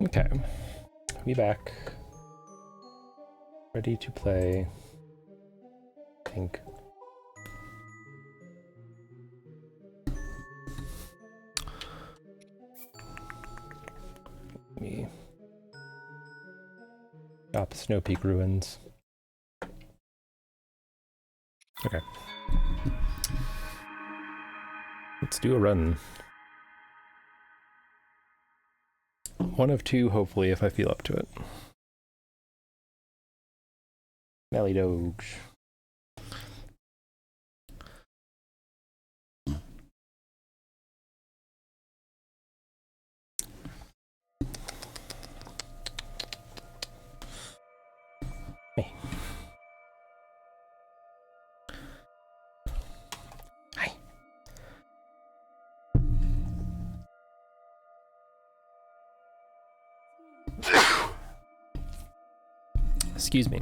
Okay, we back. Ready to play. I think. Me. Stop Snow Peak Ruins. Okay. Let's do a run. One of two, hopefully, if I feel up to it. Valley Doge. Hey. Hi. Excuse me.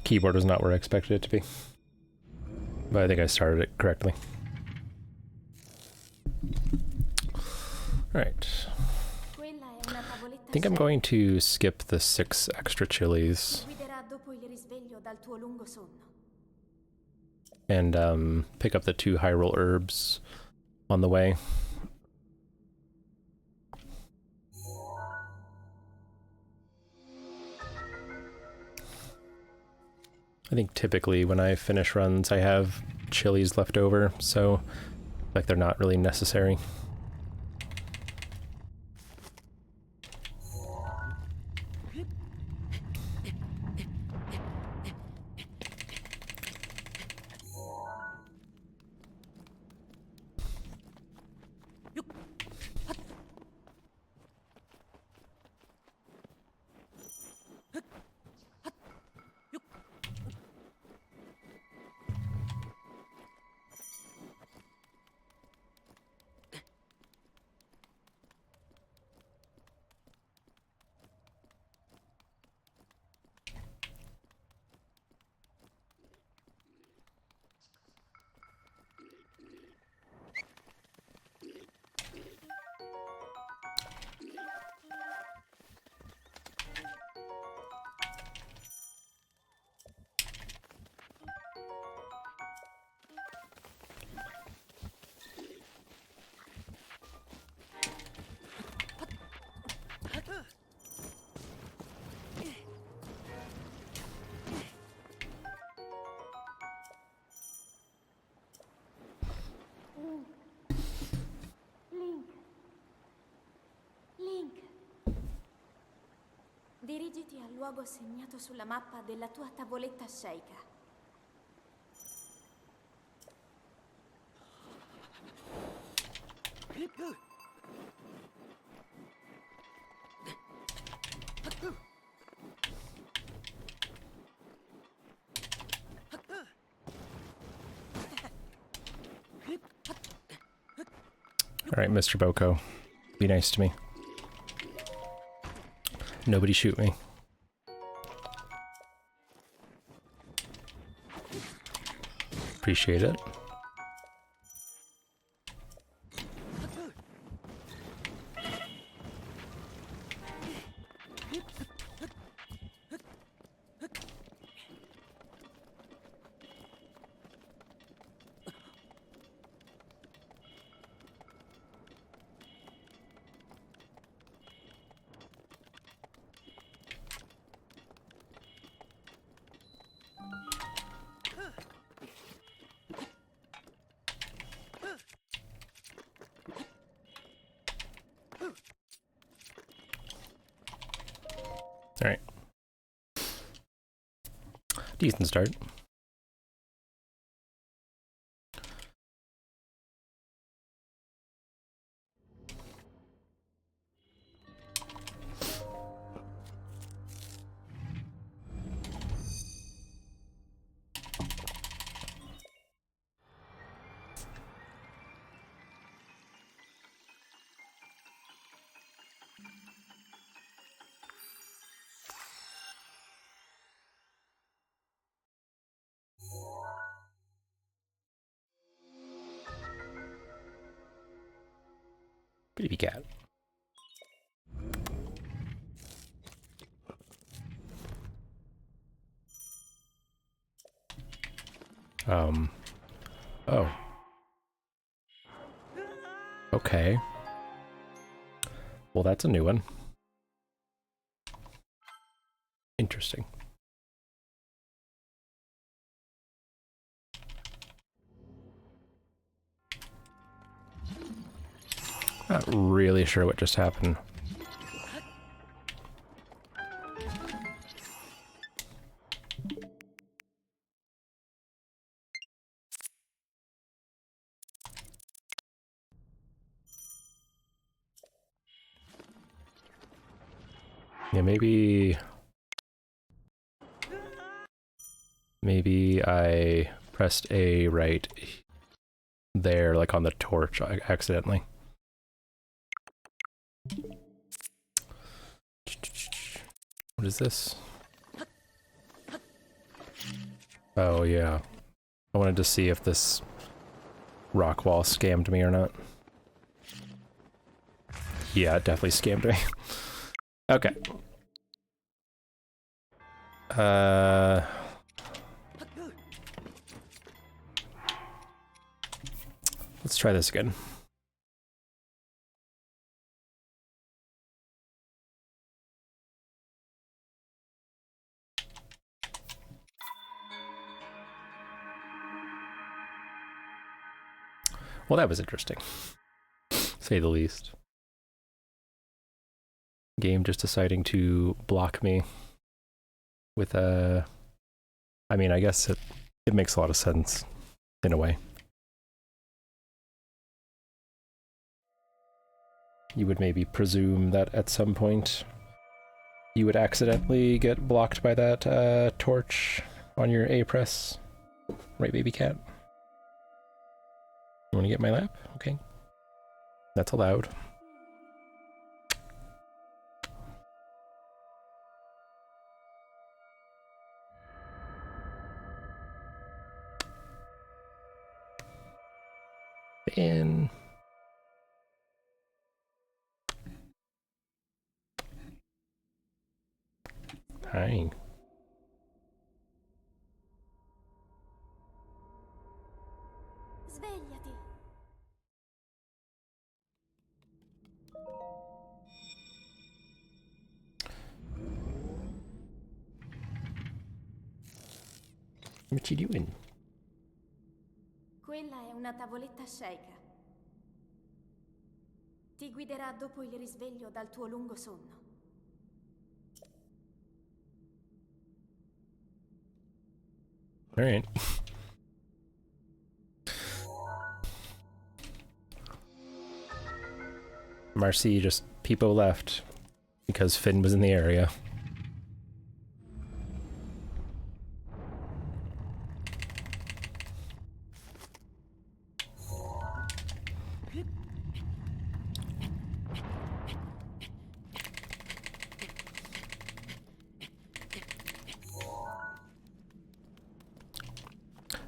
Keyboard was not where I expected it to be. But I think I started it correctly. Alright. I think I'm going to skip the 6 extra chilies. And pick up the 2 high roll herbs on the way. I think typically when I finish runs I have chilies left over, so like they're not really necessary. Dirigiti al luogo segnato sulla mappa della tua tavoletta sceika. Alright, Mr. Boko. Be nice to me. Nobody shoot me. Appreciate it. Alright. Decent start. Baby cat. Oh. Okay. Well, that's a new one. Interesting. Not really sure what just happened. Yeah, maybe I pressed A right there, like on the torch, accidentally. What is this? Oh yeah. I wanted to see if this rock wall scammed me or not. Yeah, it definitely scammed me. Okay. Let's try this again. Well, that was interesting, say the least. Game just deciding to block me with a... I mean, I guess it makes a lot of sense, in a way. You would maybe presume that at some point you would accidentally get blocked by that torch on your A press. Right, baby cat? You want to get my lap? Okay. That's allowed. In. Hi. Svegliati. What you doing? Quella è una tavoletta sceicca. Ti guiderà dopo il risveglio dal tuo lungo sonno. All right. Marcy just peepo left because Finn was in the area.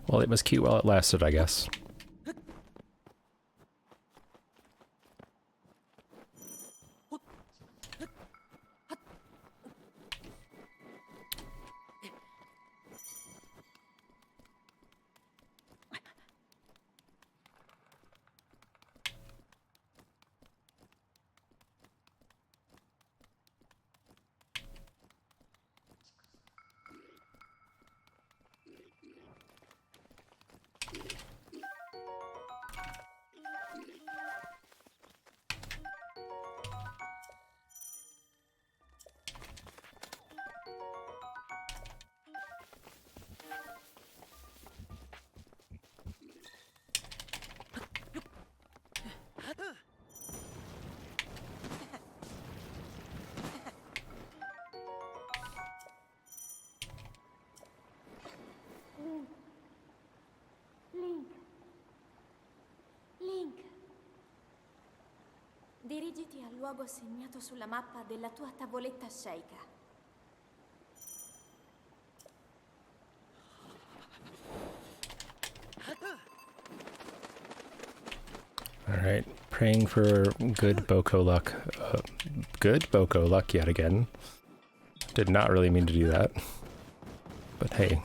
Well, it was cute while it lasted, I guess. Link. Dirigiti al luogo segnato sulla mappa della tua tavoletta sceicca. All right, Praying for good Boko luck. Good Boko luck yet again. Did not really mean to do that. But hey.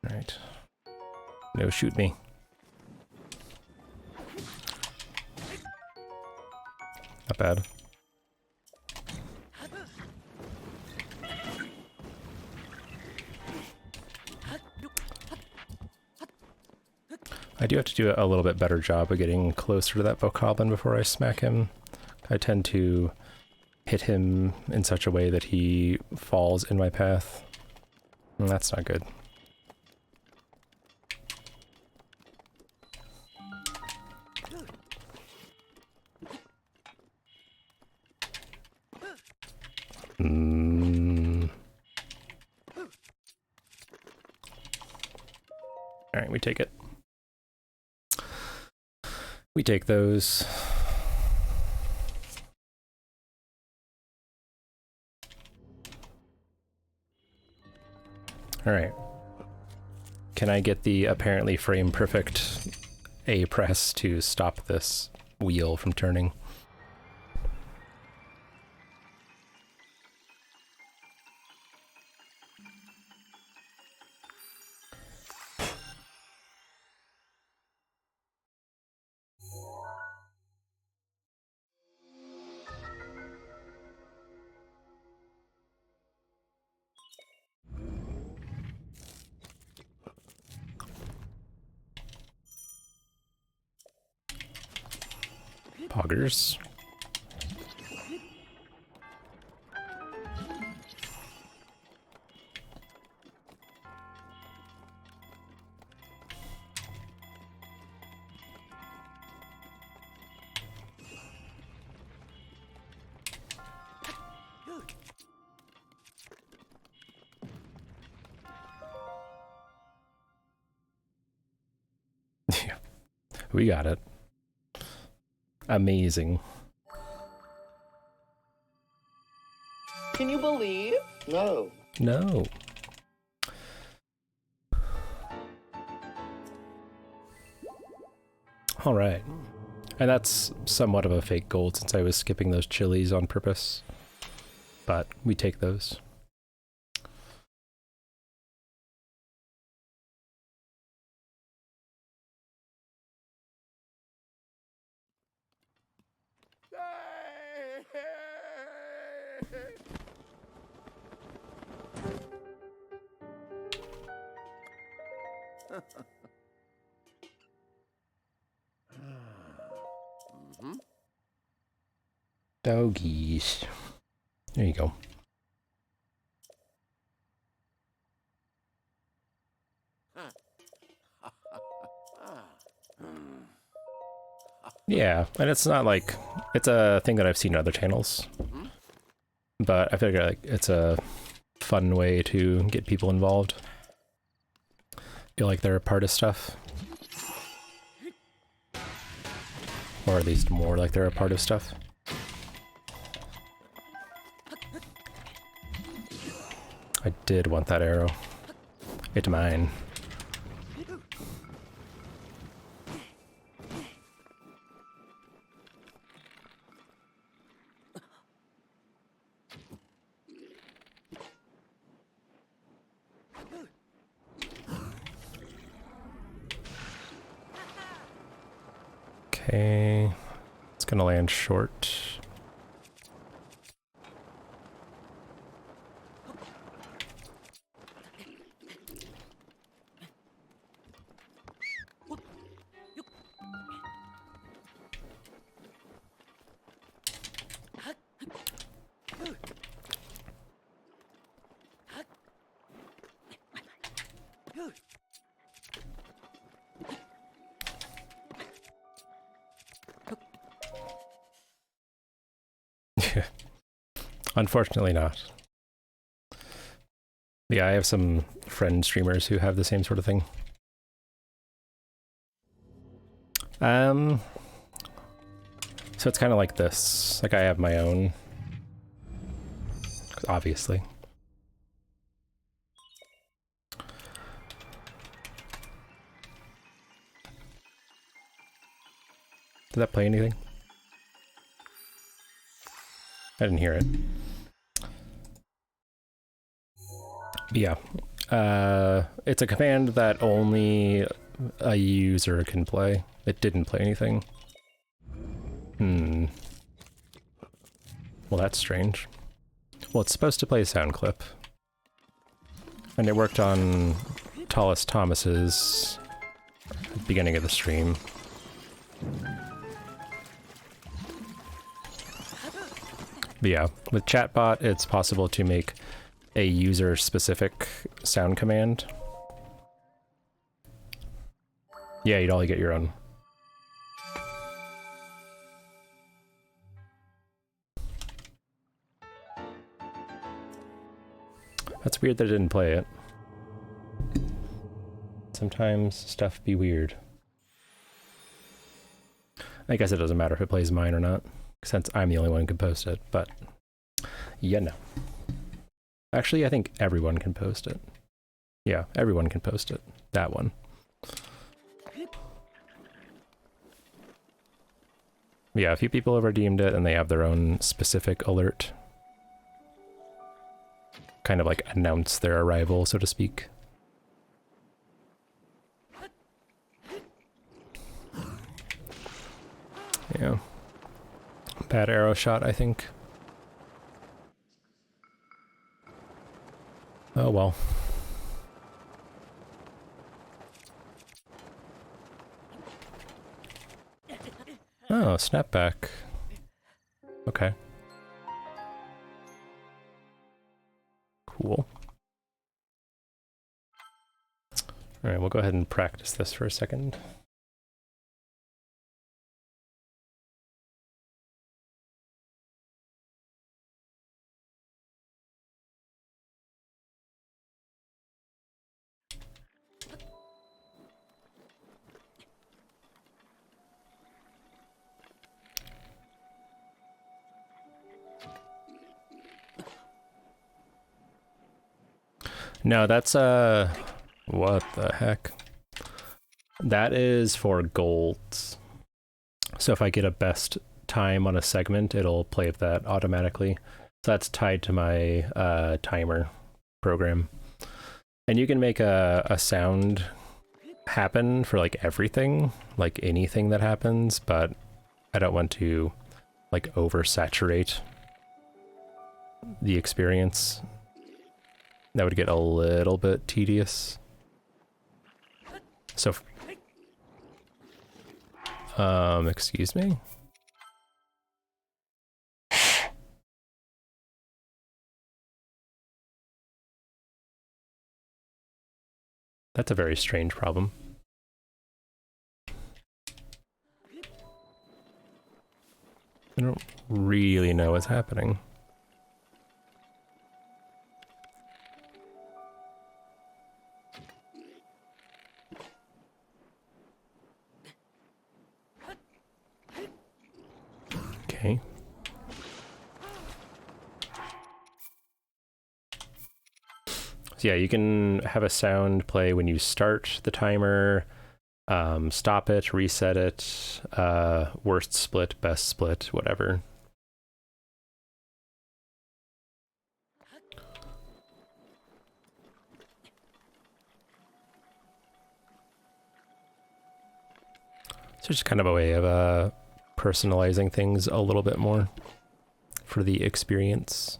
Alright. No, shoot me. Not bad. I do have to do a little bit better job of getting closer to that bokoblin before I smack him. I tend to hit him in such a way that he falls in my path. And that's not good. Alright, we take it. We take those. Alright. Can I get the apparently frame perfect A press to stop this wheel from turning? Poggers. Yeah, we got it. Amazing. Can you believe? No. No. All right. And that's somewhat of a fake gold since I was skipping those chilies on purpose. But we take those. Doggies. There you go. Yeah, and it's not like it's a thing that I've seen in other channels, but I feel like it's a fun way to get people involved. Feel like they're a part of stuff, or at least more like they're a part of stuff. I did want that arrow. It's mine. Okay, it's gonna land short. Unfortunately not. Yeah, I have some friend streamers who have the same sort of thing. So it's kind of like this. Like I have my own, obviously. Did that play anything? I didn't hear it. Yeah. It's a command that only a user can play. It didn't play anything. Well, that's strange. Well, it's supposed to play a sound clip. And it worked on Tallest Thomas's at the beginning of the stream. But yeah, with Chatbot, it's possible to make a user-specific sound command. Yeah, you'd all get your own. That's weird that it didn't play it. Sometimes stuff be weird. I guess it doesn't matter if it plays mine or not, since I'm the only one who can post it, but yeah, no. Actually, I think everyone can post it. Yeah, everyone can post it. That one. Yeah, a few people have redeemed it and they have their own specific alert. Kind of like announce their arrival, so to speak. Yeah. Bad arrow shot, I think. Oh well. Oh, snapback. Okay. Cool. Alright, we'll go ahead and practice this for a second. No, that's what the heck? That is for golds. So if I get a best time on a segment, it'll play that automatically. So that's tied to my timer program. And you can make a sound happen for like everything, like anything that happens, but I don't want to like oversaturate the experience. That would get a little bit tedious. So, excuse me? That's a very strange problem. I don't really know what's happening. Okay. So yeah, you can have a sound play when you start the timer, stop it, reset it, worst split, best split, whatever. So just kind of a way of personalizing things a little bit more for the experience.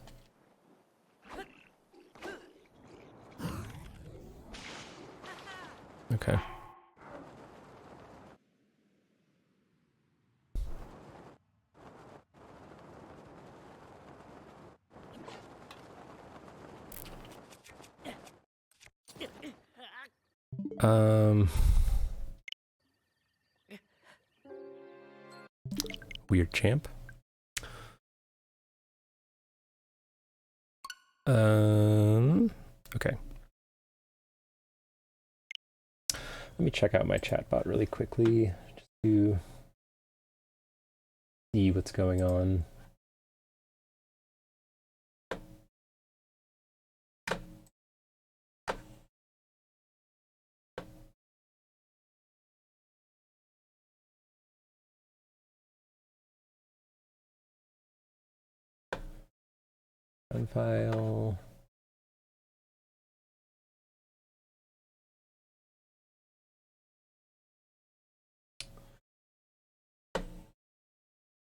Okay. Weird champ. Okay. Let me check out my chatbot really quickly just to see what's going on. Unfile.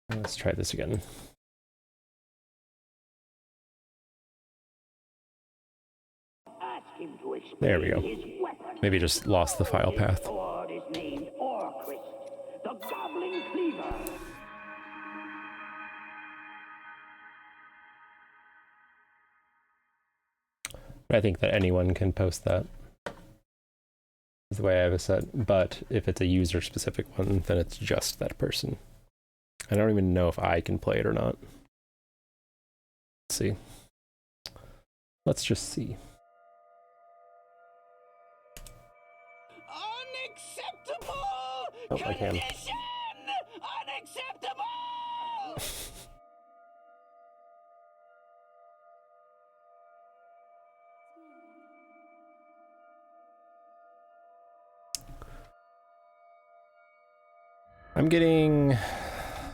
Let's try this again. There we go. Maybe just lost the file path. I think that anyone can post that. Is the way I have it set. But if it's a user-specific one, then it's just that person. I don't even know if I can play it or not. Let's see. Let's just see. Unacceptable! Oh, I can. Unacceptable! I'm getting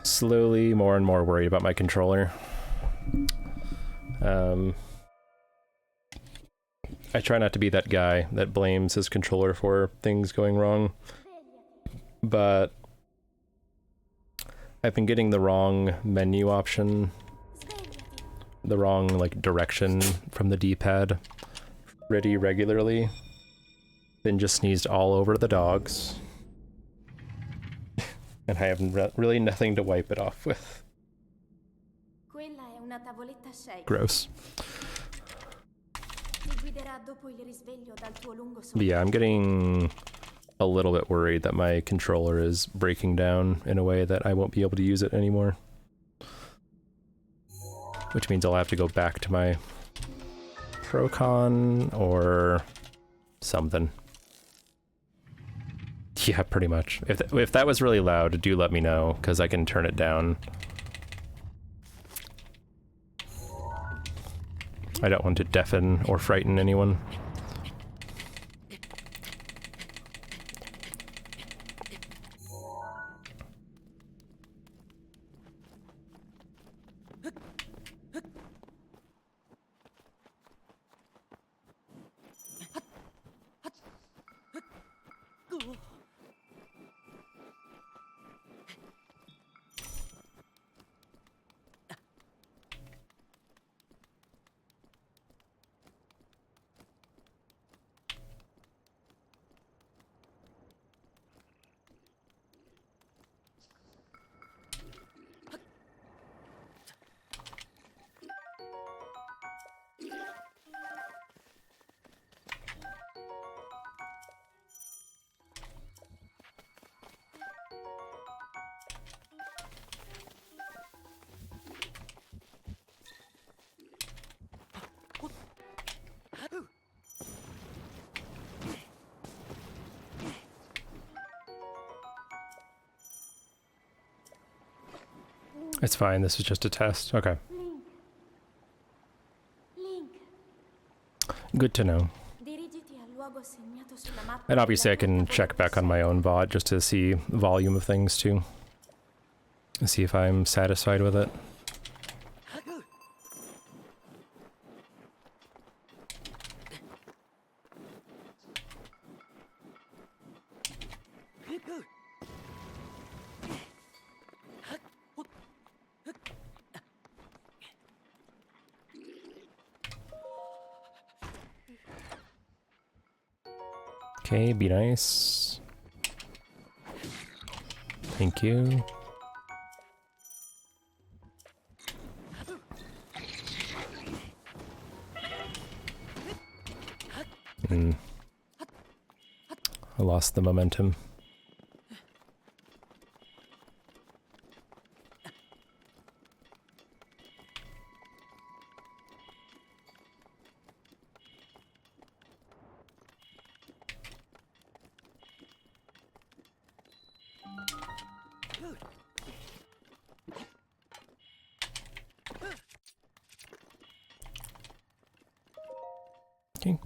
slowly more and more worried about my controller. I try not to be that guy that blames his controller for things going wrong, but I've been getting the wrong menu option, the wrong like direction from the D-pad pretty regularly. Then just sneezed all over the dogs. And I have really nothing to wipe it off with. Gross. But yeah, I'm getting a little bit worried that my controller is breaking down in a way that I won't be able to use it anymore. Which means I'll have to go back to my Procon or something. Yeah, pretty much. If that was really loud, do let me know, because I can turn it down. I don't want to deafen or frighten anyone. It's fine, this is just a test. Okay. Link. Good to know. And obviously I can check back on my own VOD just to see volume of things too. See if I'm satisfied with it. Okay, be nice. Thank you. I lost the momentum. Okay.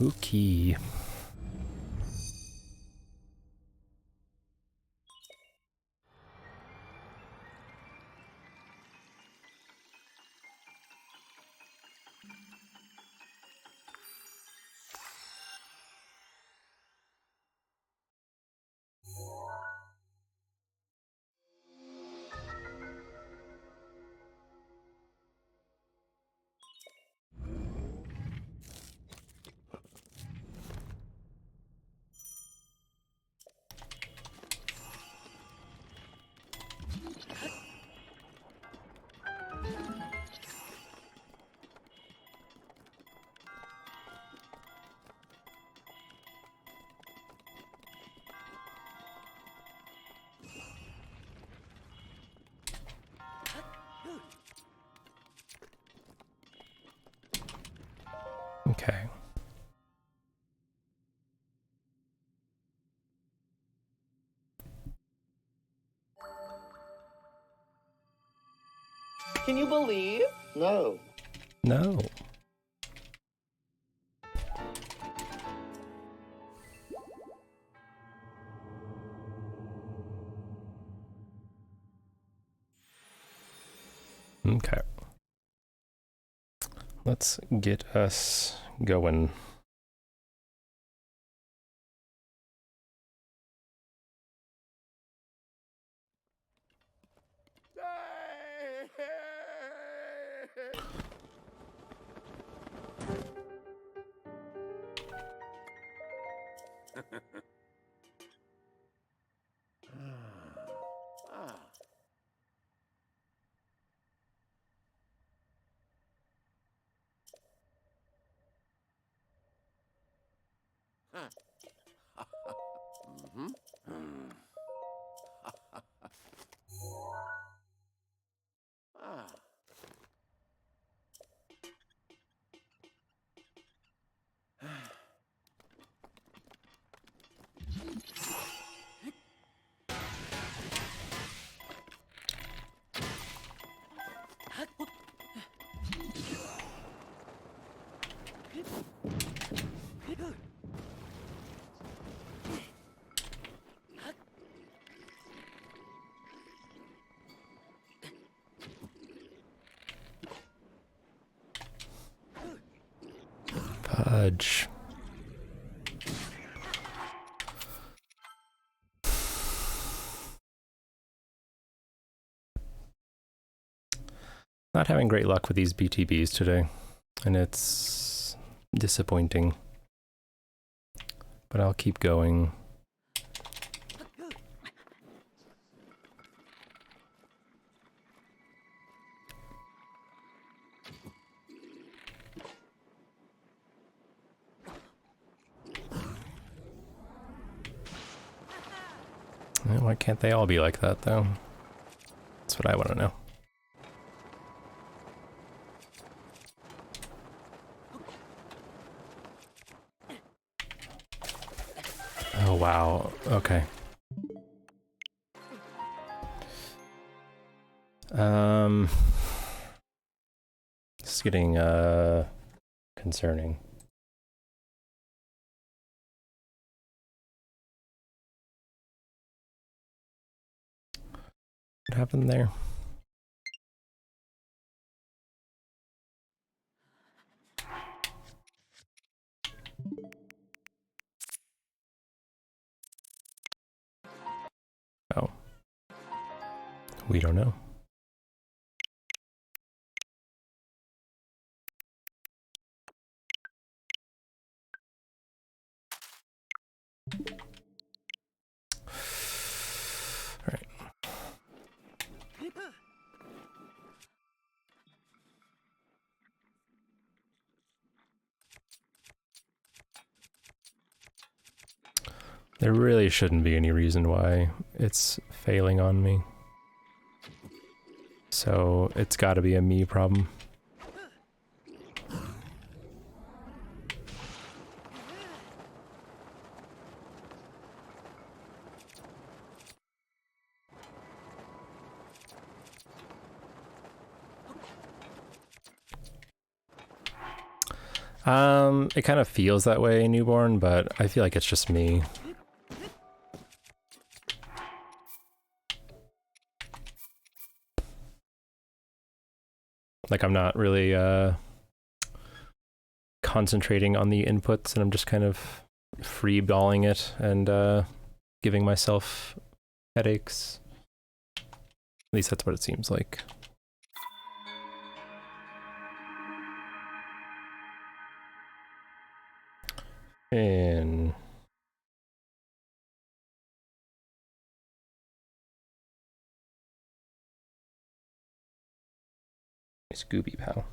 Okay. Okay. Can you believe? No. No. Okay. Let's get us going. Fudge. Not having great luck with these BTBs today, and it's disappointing. But I'll keep going. Why can't they all be like that, though? That's what I want to know. Oh, wow. Okay. This is getting, concerning. What happened there? Oh. We don't know. Alright. There really shouldn't be any reason why it's failing on me. So it's gotta be a me problem. It kind of feels that way, newborn, but I feel like it's just me. Like I'm not really concentrating on the inputs, and I'm just kind of free balling it and giving myself headaches. At least that's what it seems like. And Scooby Pal.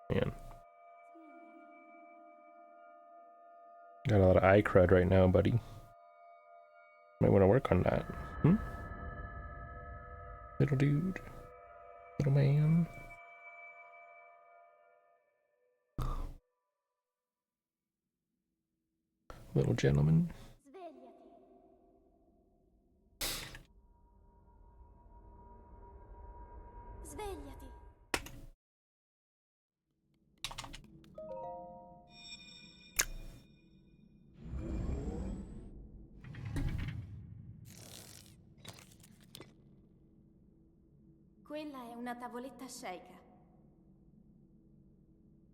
Man. Got a lot of eye crud right now, buddy. Might want to work on that. Hmm? Little dude. Little man. Little gentleman. Svegliati. Quella è una tavoletta sceicca.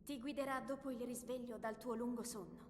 Ti guiderà dopo il risveglio dal tuo lungo sonno.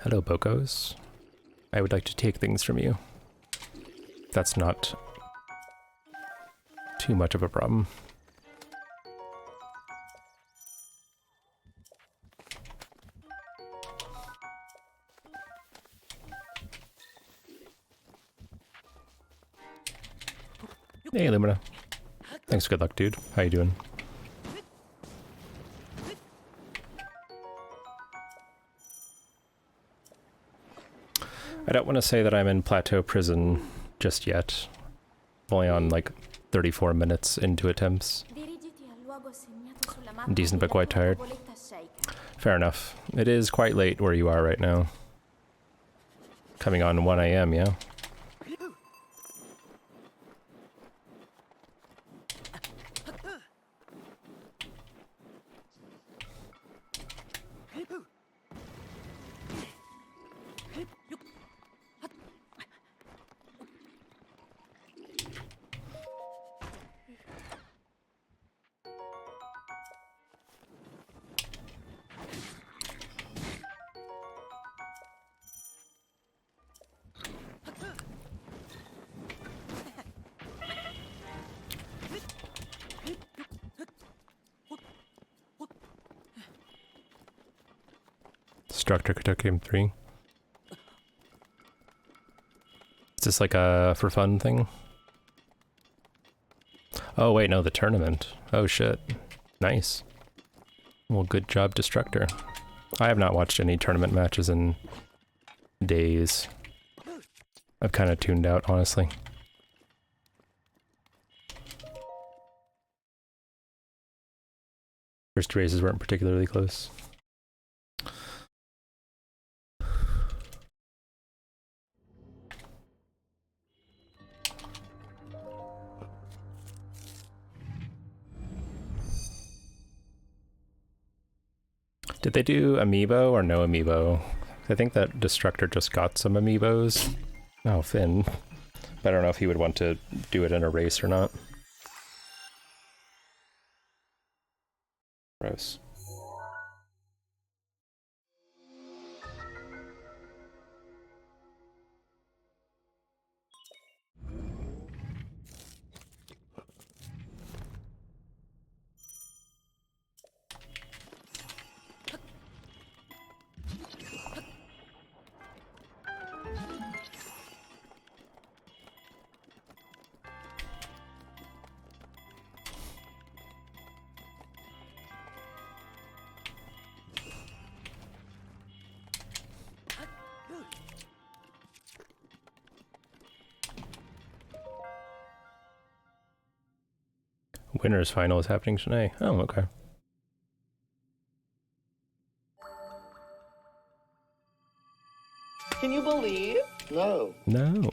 Hello, Bokos. I would like to take things from you. That's not too much of a problem. Hey, Lumina. Thanks, good luck, dude. How you doing? I don't want to say that I'm in Plateau Prison just yet. I'm only on like 34 minutes into attempts. Decent but quite tired. Fair enough. It is quite late where you are right now. Coming on 1 AM, yeah? Structure Katokium 3. Is this like a for fun thing? Oh wait, no, the tournament. Oh shit. Nice. Well, good job, Destructor. I have not watched any tournament matches in days. I've kind of tuned out, honestly. First races weren't particularly close. Did they do amiibo or no amiibo? I think that Destructor just got some amiibos. Oh, Finn. But I don't know if he would want to do it in a race or not. Gross. Winners final is happening today. Oh, okay. Can you believe? No. No.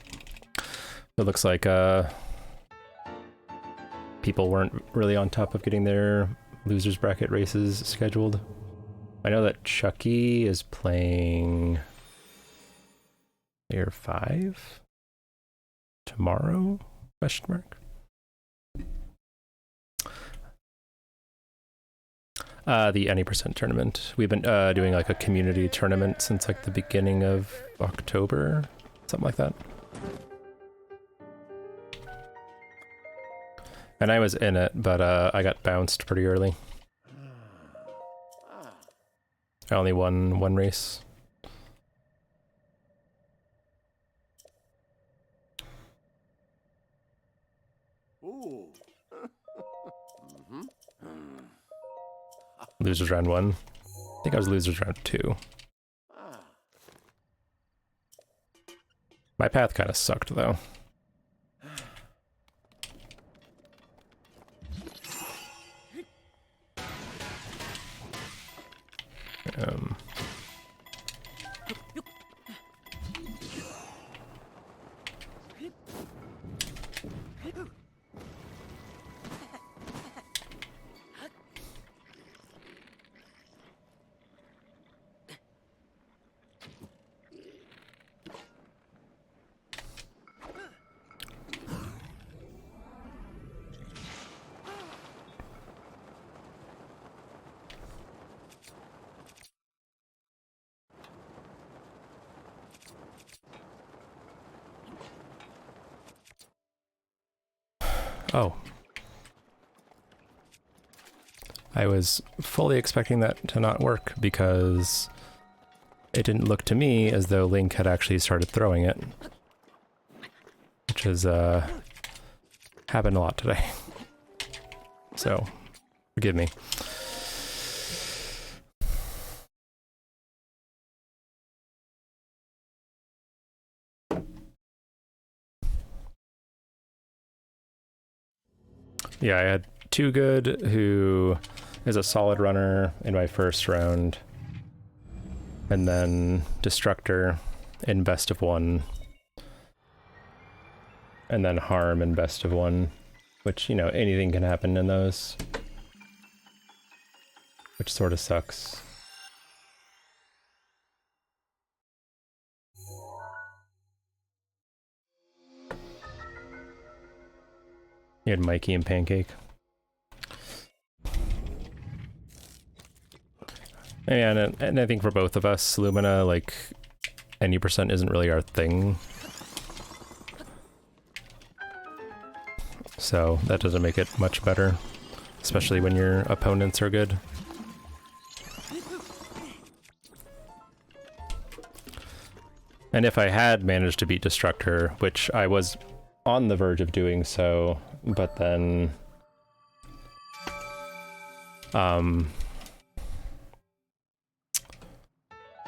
It looks like people weren't really on top of getting their losers bracket races scheduled. I know that Chucky is playing Layer 5 tomorrow? Question mark. The Any Percent tournament. We've been doing like a community tournament since like the beginning of October, something like that. And I was in it, but I got bounced pretty early. I only won one race. Ooh. Losers round 1. I think I was losers round 2. My path kind of sucked though. Oh. I was fully expecting that to not work because it didn't look to me as though Link had actually started throwing it. Which has happened a lot today. So, forgive me. Yeah, I had Too Good, who is a solid runner in my first round, and then Destructor in best of 1, and then Harm in best of 1, which, you know, anything can happen in those, which sort of sucks. You had Mikey and Pancake. And I think for both of us, Lumina, like, any percent isn't really our thing. So that doesn't make it much better, especially when your opponents are good. And if I had managed to beat Destructor, which I was on the verge of doing so, but then I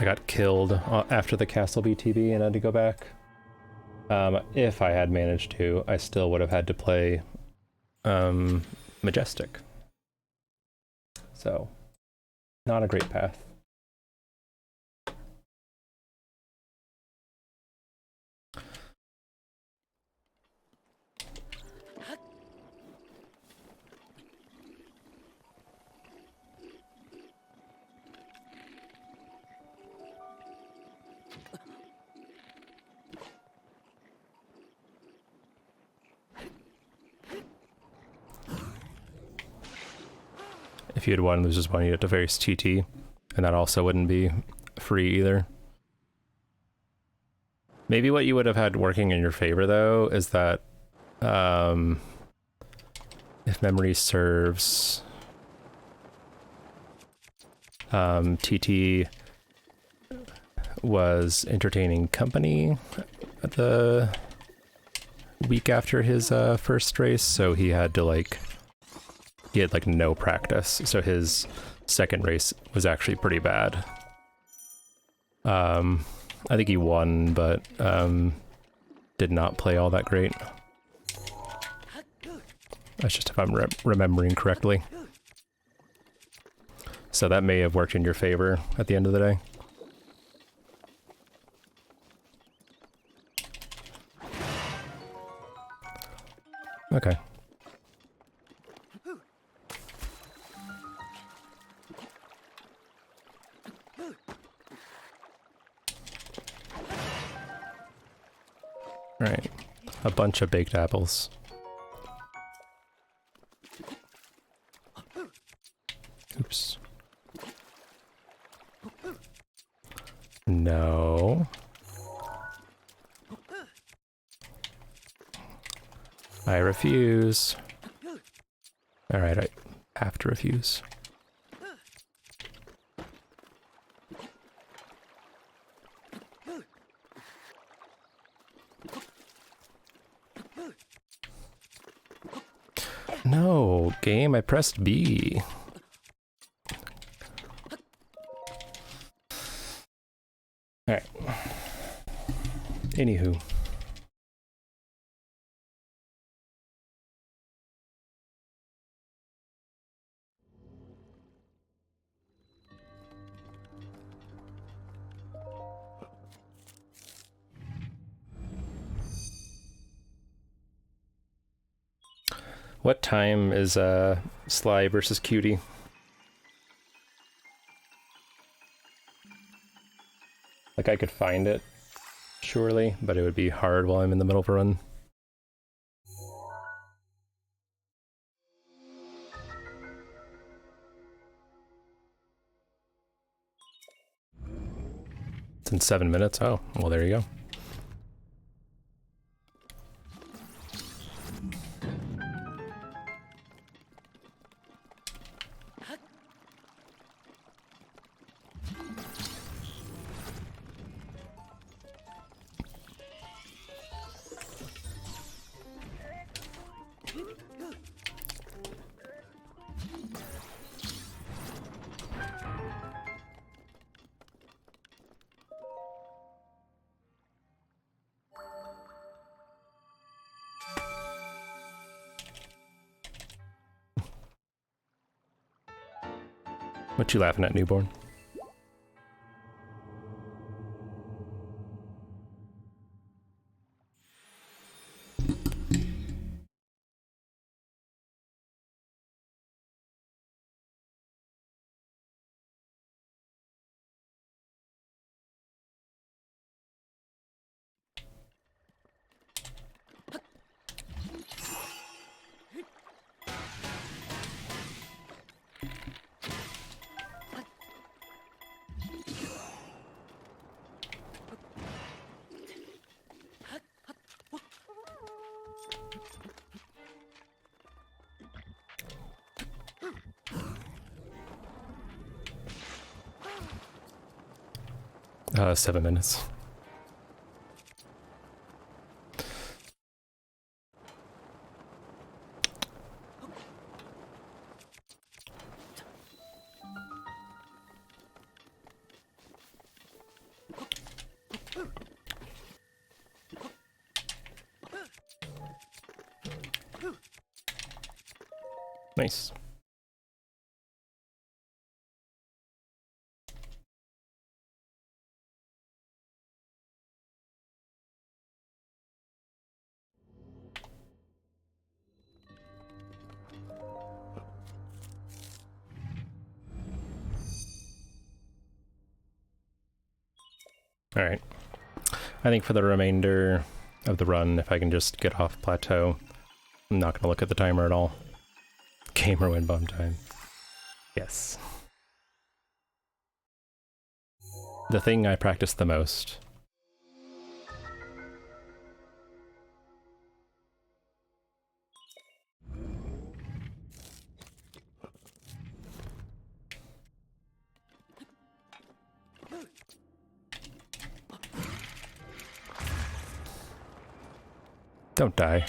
got killed after the Castle BTB and had to go back. If I had managed to, I still would have had to play Majestic. So, not a great path. if you had one loses one, you'd have to face TT, and that also wouldn't be free either. Maybe what you would have had working in your favor, though, is that if memory serves, TT was entertaining company the week after his first race, so he had like no practice, so his second race was actually pretty bad. I think he won, but did not play all that great. That's just if I'm remembering correctly. So that may have worked in your favor at the end of the day. Okay. Alright. A bunch of baked apples. Oops. No. I refuse. Alright, I have to refuse. No, game, I pressed B. Alright. Anywho. What time is Sly versus Cutie? Like, I could find it, surely, but it would be hard while I'm in the middle of a run. It's in 7 minutes? Oh, well, there you go. What you laughing at, newborn? Uh, 7 minutes. Nice. Alright. I think for the remainder of the run, if I can just get off plateau, I'm not going to look at the timer at all. Gamer win bomb time. Yes. The thing I practice the most. Don't die.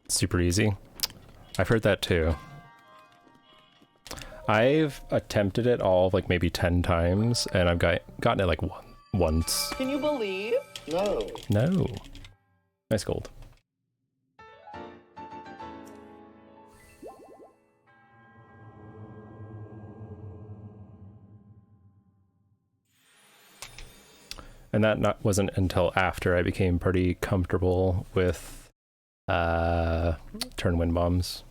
Super easy. I've heard that too. I've attempted it all like maybe 10 times, and I've gotten it like once. Can you believe? No. No. Nice gold. And that wasn't until after I became pretty comfortable with turn wind bombs.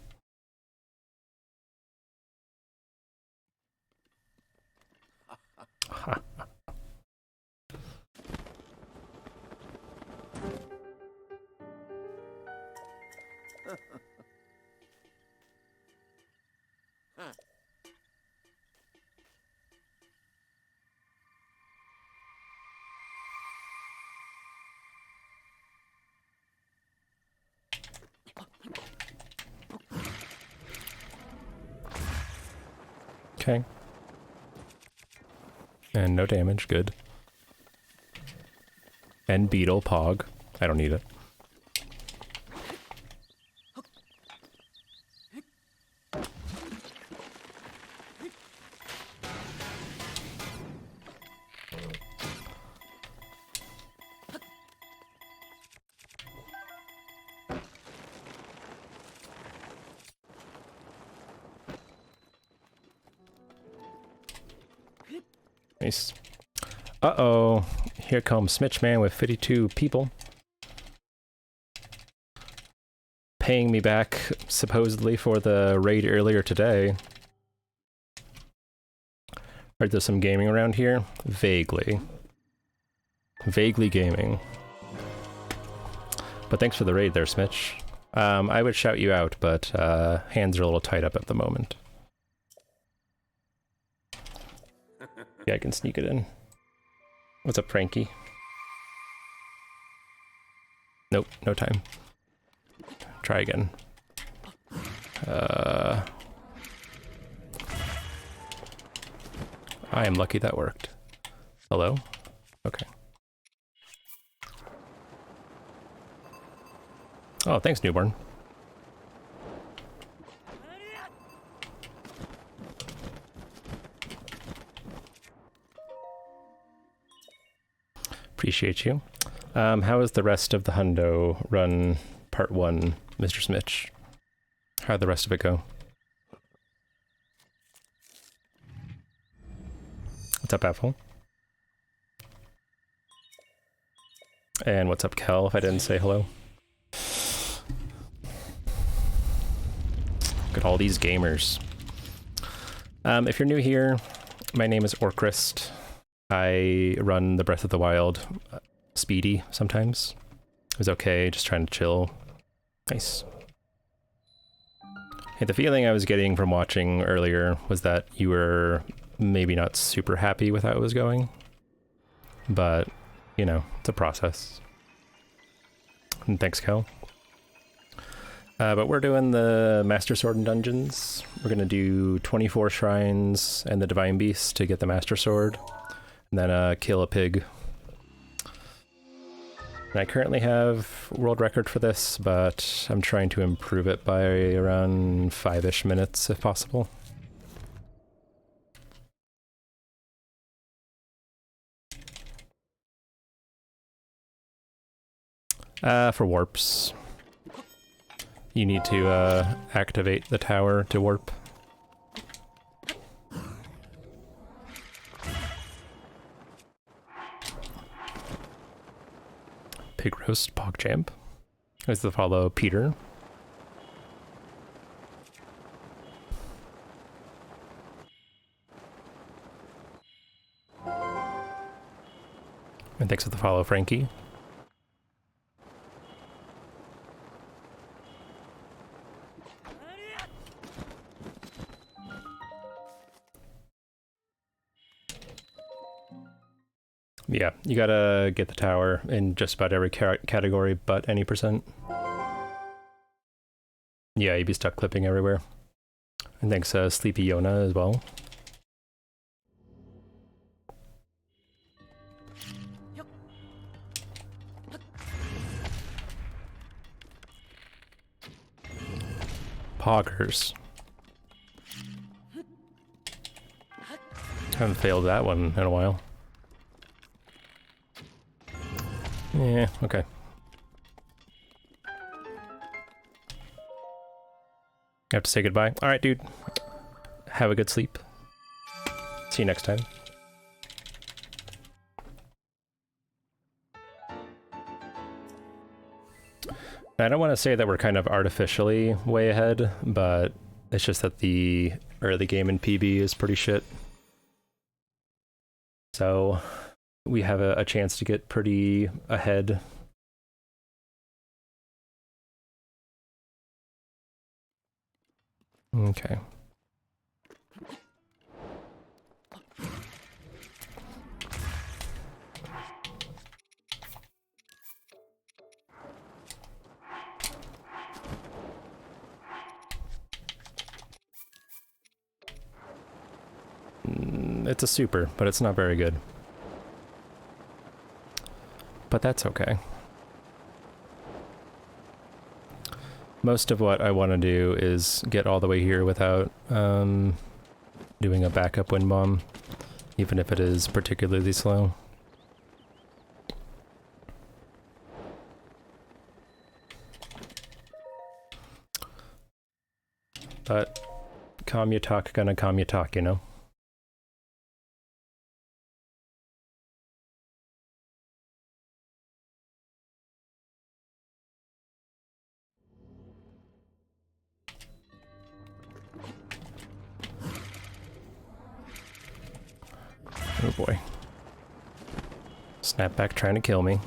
Okay. And no damage, good. And beetle pog. I don't need it. Nice. Uh-oh. Here comes Smitch Man with 52 people. Paying me back, supposedly, for the raid earlier today. Heard there's some gaming around here? Vaguely. Vaguely gaming. But thanks for the raid there, Smitch. I would shout you out, but hands are a little tied up at the moment. Yeah, I can sneak it in. What's up, Frankie? Nope, no time. Try again. I am lucky that worked. Hello? Okay. Oh, thanks, newborn. Appreciate you. How is the rest of the Hundo run part 1, Mr. Smitch? How'd the rest of it go? What's up, Apple? And what's up, Kel, if I didn't say hello? Look at all these gamers. If you're new here, my name is Orcrist. I run the Breath of the Wild speedy sometimes. It was okay, just trying to chill. Nice. Hey, the feeling I was getting from watching earlier was that you were maybe not super happy with how it was going. But, you know, it's a process. And thanks, Kel. But we're doing the Master Sword and Dungeons. We're gonna do 24 shrines and the Divine Beast to get the Master Sword. And then kill a pig. And I currently have world record for this, but I'm trying to improve it by around 5-ish minutes if possible. For warps. You need to activate the tower to warp. Pig roast, PogChamp. There's the follow Peter. And thanks for the follow, Frankie. Yeah, you gotta get the tower in just about every category but any percent. Yeah, you'd be stuck clipping everywhere. And thanks Sleepy Yona as well. Poggers. Haven't failed that one in a while. Yeah, okay. I have to say goodbye. Alright, dude. Have a good sleep. See you next time. I don't want to say that we're kind of artificially way ahead, but it's just that the early game in PB is pretty shit. So we have a chance to get pretty ahead. Okay. It's a super, but it's not very good. But that's okay. Most of what I want to do is get all the way here without doing a backup wind bomb, even if it is particularly slow. But calm your talk, gonna calm your talk, you know? Oh boy. Snapback trying to kill me.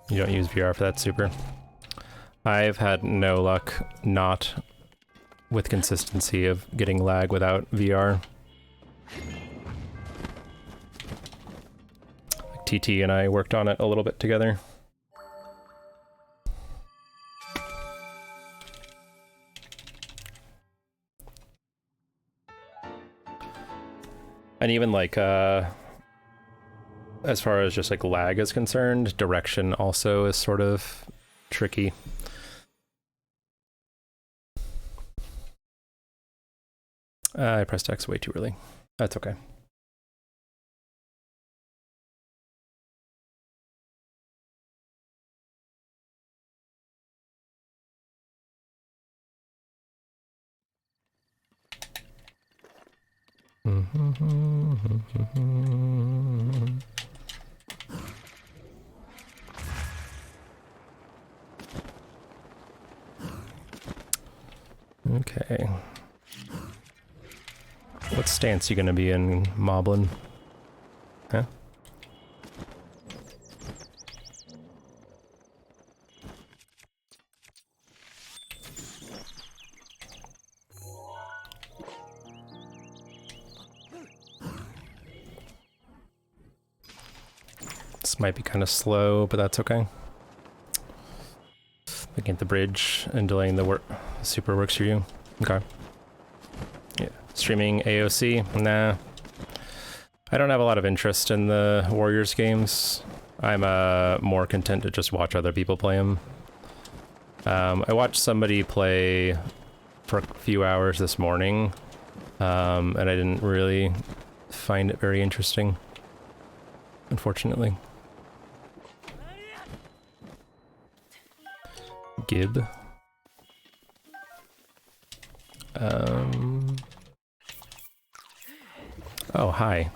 You don't use VR for that super. I've had no luck not with consistency of getting lag without VR. TT and I worked on it a little bit together. And even like, as far as just like lag is concerned, direction also is sort of tricky. I pressed X way too early. That's okay. Okay. What stance you gonna be in, Moblin? Huh? This might be kind of slow, but that's okay. Looking at the bridge and delaying the super works for you. Okay. Yeah. Streaming AOC? Nah. I don't have a lot of interest in the Warriors games. I'm more content to just watch other people play them. I watched somebody play for a few hours this morning, and I didn't really find it very interesting, unfortunately. Gib. Oh, hi.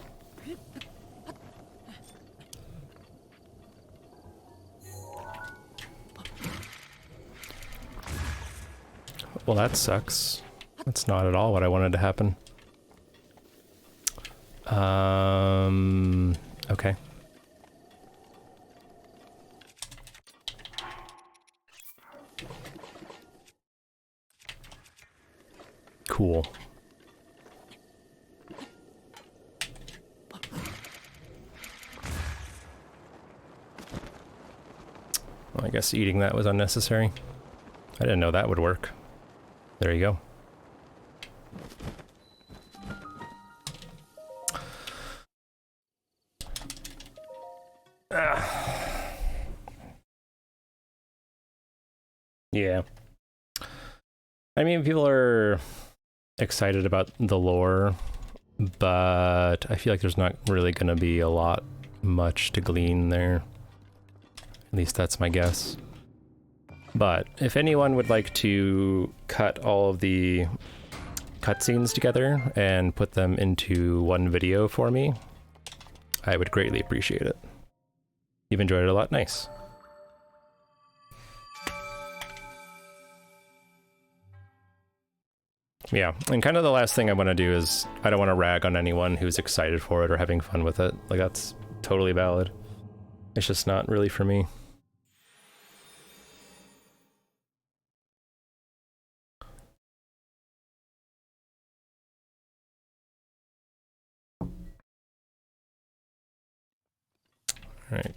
Well, that sucks. That's not at all what I wanted to happen. Okay. Cool. Well, I guess eating that was unnecessary. I didn't know that would work. There you go. Yeah. I mean, people are excited about the lore, but I feel like there's not really going to be a lot much to glean there. At least that's my guess. But if anyone would like to cut all of the cutscenes together and put them into one video for me, I would greatly appreciate it. You've enjoyed it a lot. Nice. Yeah, and kind of the last thing I want to do is I don't want to rag on anyone who's excited for it or having fun with it. Like, that's totally valid. It's just not really for me. Alright.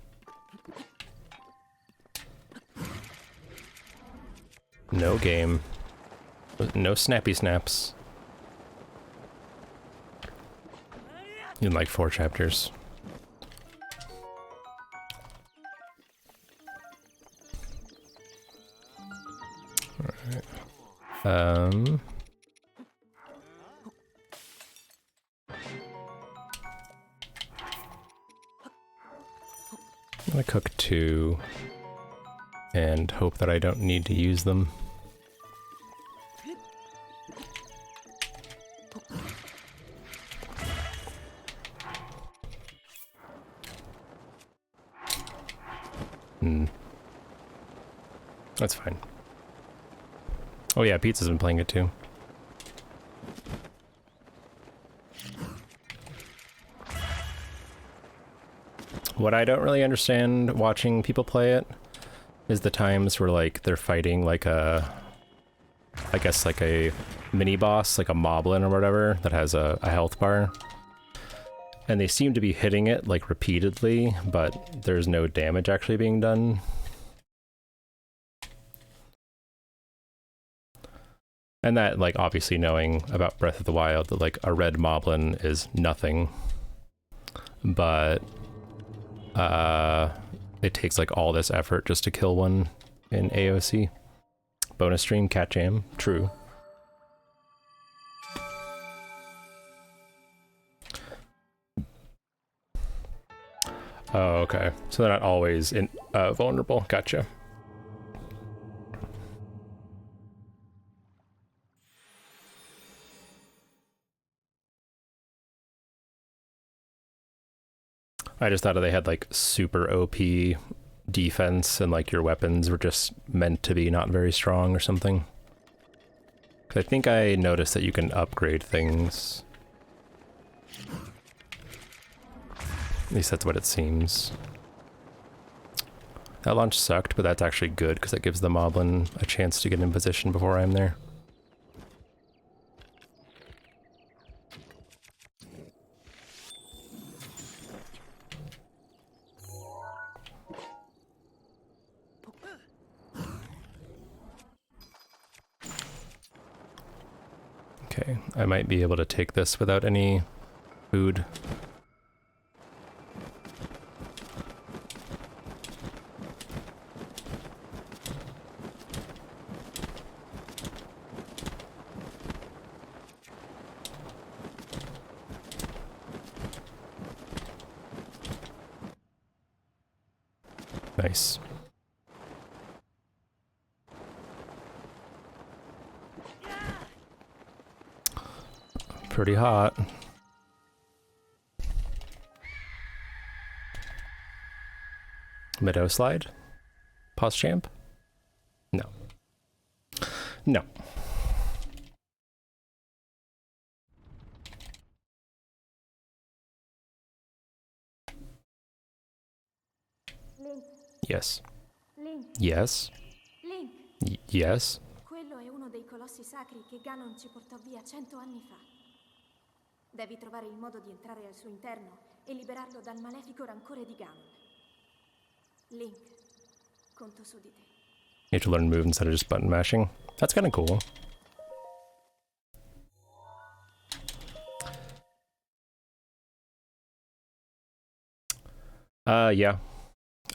No game. No snappy snaps. In like 4 chapters. Alright. I'm gonna cook 2 and hope that I don't need to use them. That's fine. Oh yeah, Pizza's been playing it too. What I don't really understand watching people play it is the times where like they're fighting like a, I guess like a mini boss, like a moblin or whatever that has a health bar. And they seem to be hitting it like repeatedly, but there's no damage actually being done. And that, like, obviously knowing about Breath of the Wild, that, like, a red moblin is nothing. But, it takes, like, all this effort just to kill one in AOC. Bonus stream, cat jam, true. Oh, okay. So they're not always vulnerable. Gotcha. I just thought they had like super OP defense and like your weapons were just meant to be not very strong or something. 'Cause I think I noticed that you can upgrade things. At least that's what it seems. That launch sucked, but that's actually good because it gives the moblin a chance to get in position before I'm there. Okay, I might be able to take this without any food. Nice. Pretty hot. Meadow slide? Pause champ? No. No. Link, Yes. Link, Yes. Link. Yes. Quello è uno dei colossi sacri che Ganon ci portò via 100 anni fa. Devi trovare il modo di entrare al suo interno e liberarlo dal malefico rancore di Ganon. Link, Conto su di te. You have to learn move instead of just button mashing. That's kind of cool. Yeah.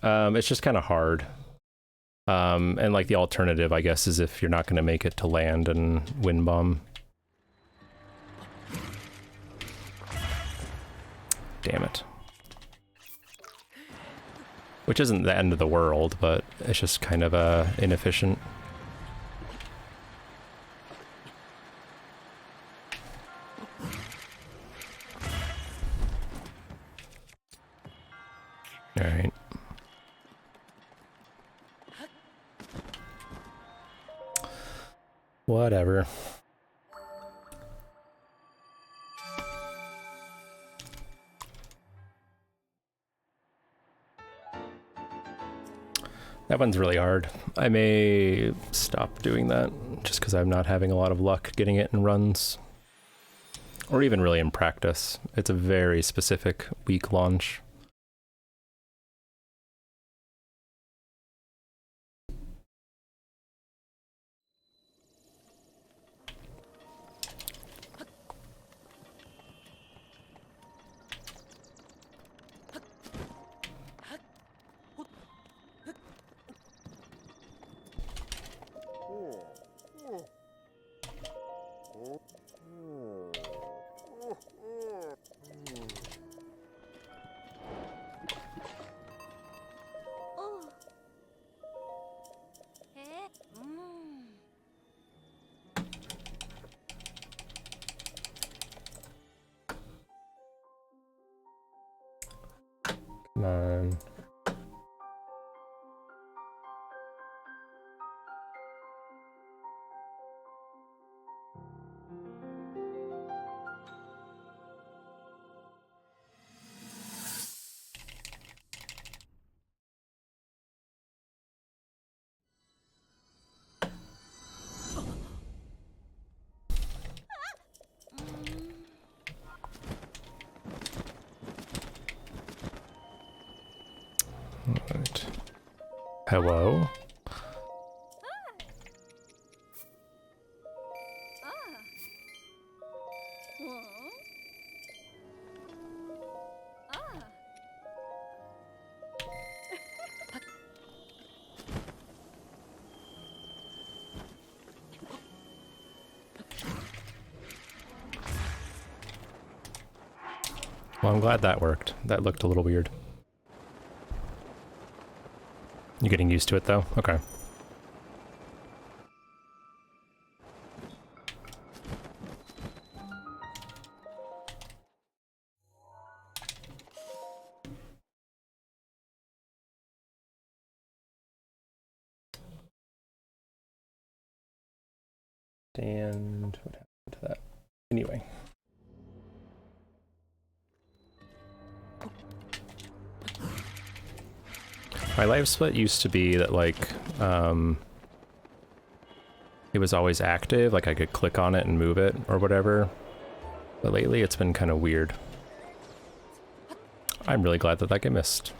It's just kind of hard. And like the alternative, I guess, is if you're not going to make it to land and wind bomb. Damn it. Which isn't the end of the world, but it's just kind of inefficient. All right. Whatever. That one's really hard. I may stop doing that just because I'm not having a lot of luck getting it in runs. Or even really in practice. It's a very specific weak launch. Oh. Mm. Come on. Right. Hello? Well, I'm glad that worked. That looked a little weird. You getting used to it, though? Okay. And what happened to that? Anyway. My life split used to be that, like, it was always active, like I could click on it and move it or whatever. But lately it's been kind of weird. I'm really glad that that got missed.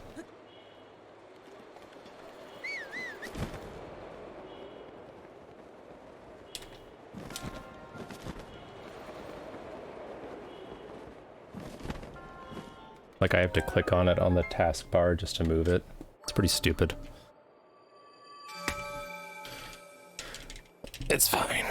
Like I have to click on it on the taskbar just to move it. It's pretty stupid. It's fine.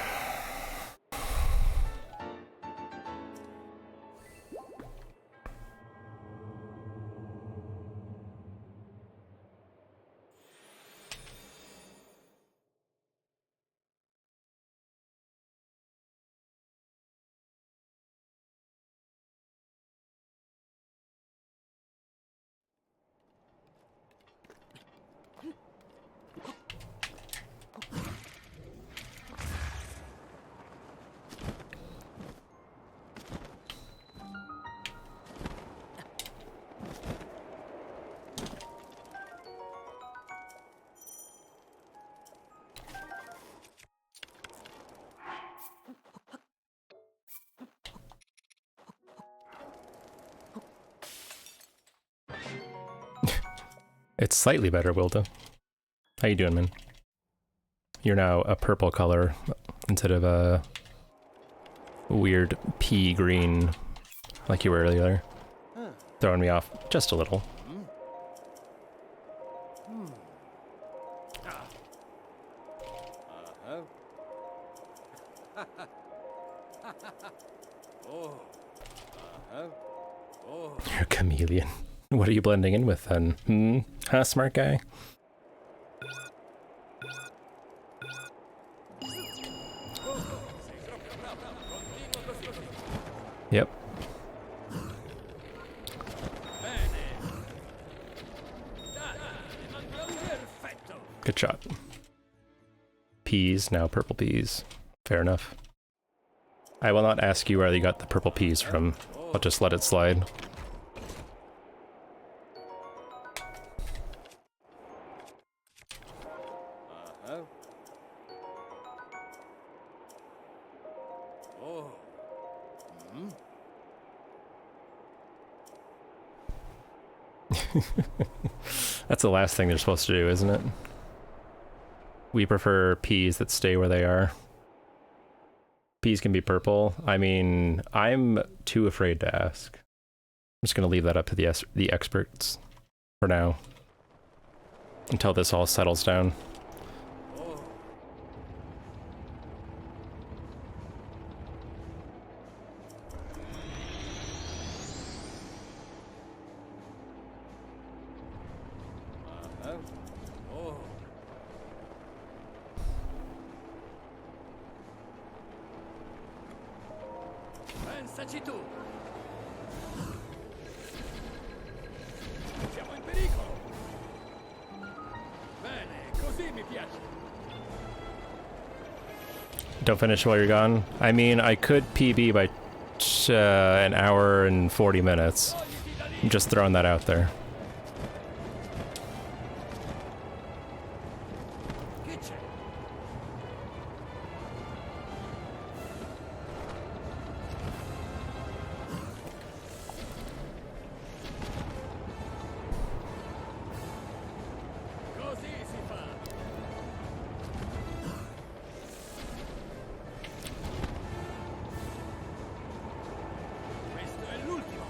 It's slightly better, Wilda. How you doing, man? You're now a purple color instead of a weird pea green like you were earlier. Throwing me off just a little. You're a chameleon. What are you blending in with then? Hmm? Huh, smart guy? Yep. Good shot. Peas, now purple peas. Fair enough. I will not ask you where you got the purple peas from. I'll just let it slide. That's the last thing they're supposed to do, isn't it? We prefer peas that stay where they are. Peas can be purple. I mean, I'm too afraid to ask. I'm just gonna leave that up to the experts for now. Until this all settles down. Pensaci tu! Siamo in pericolo! Bene, così mi piace! Don't finish while you're gone. I mean, I could PB by an hour and 40 minutes. I'm just throwing that out there. Che c'è? Così si fa! Questo è l'ultimo!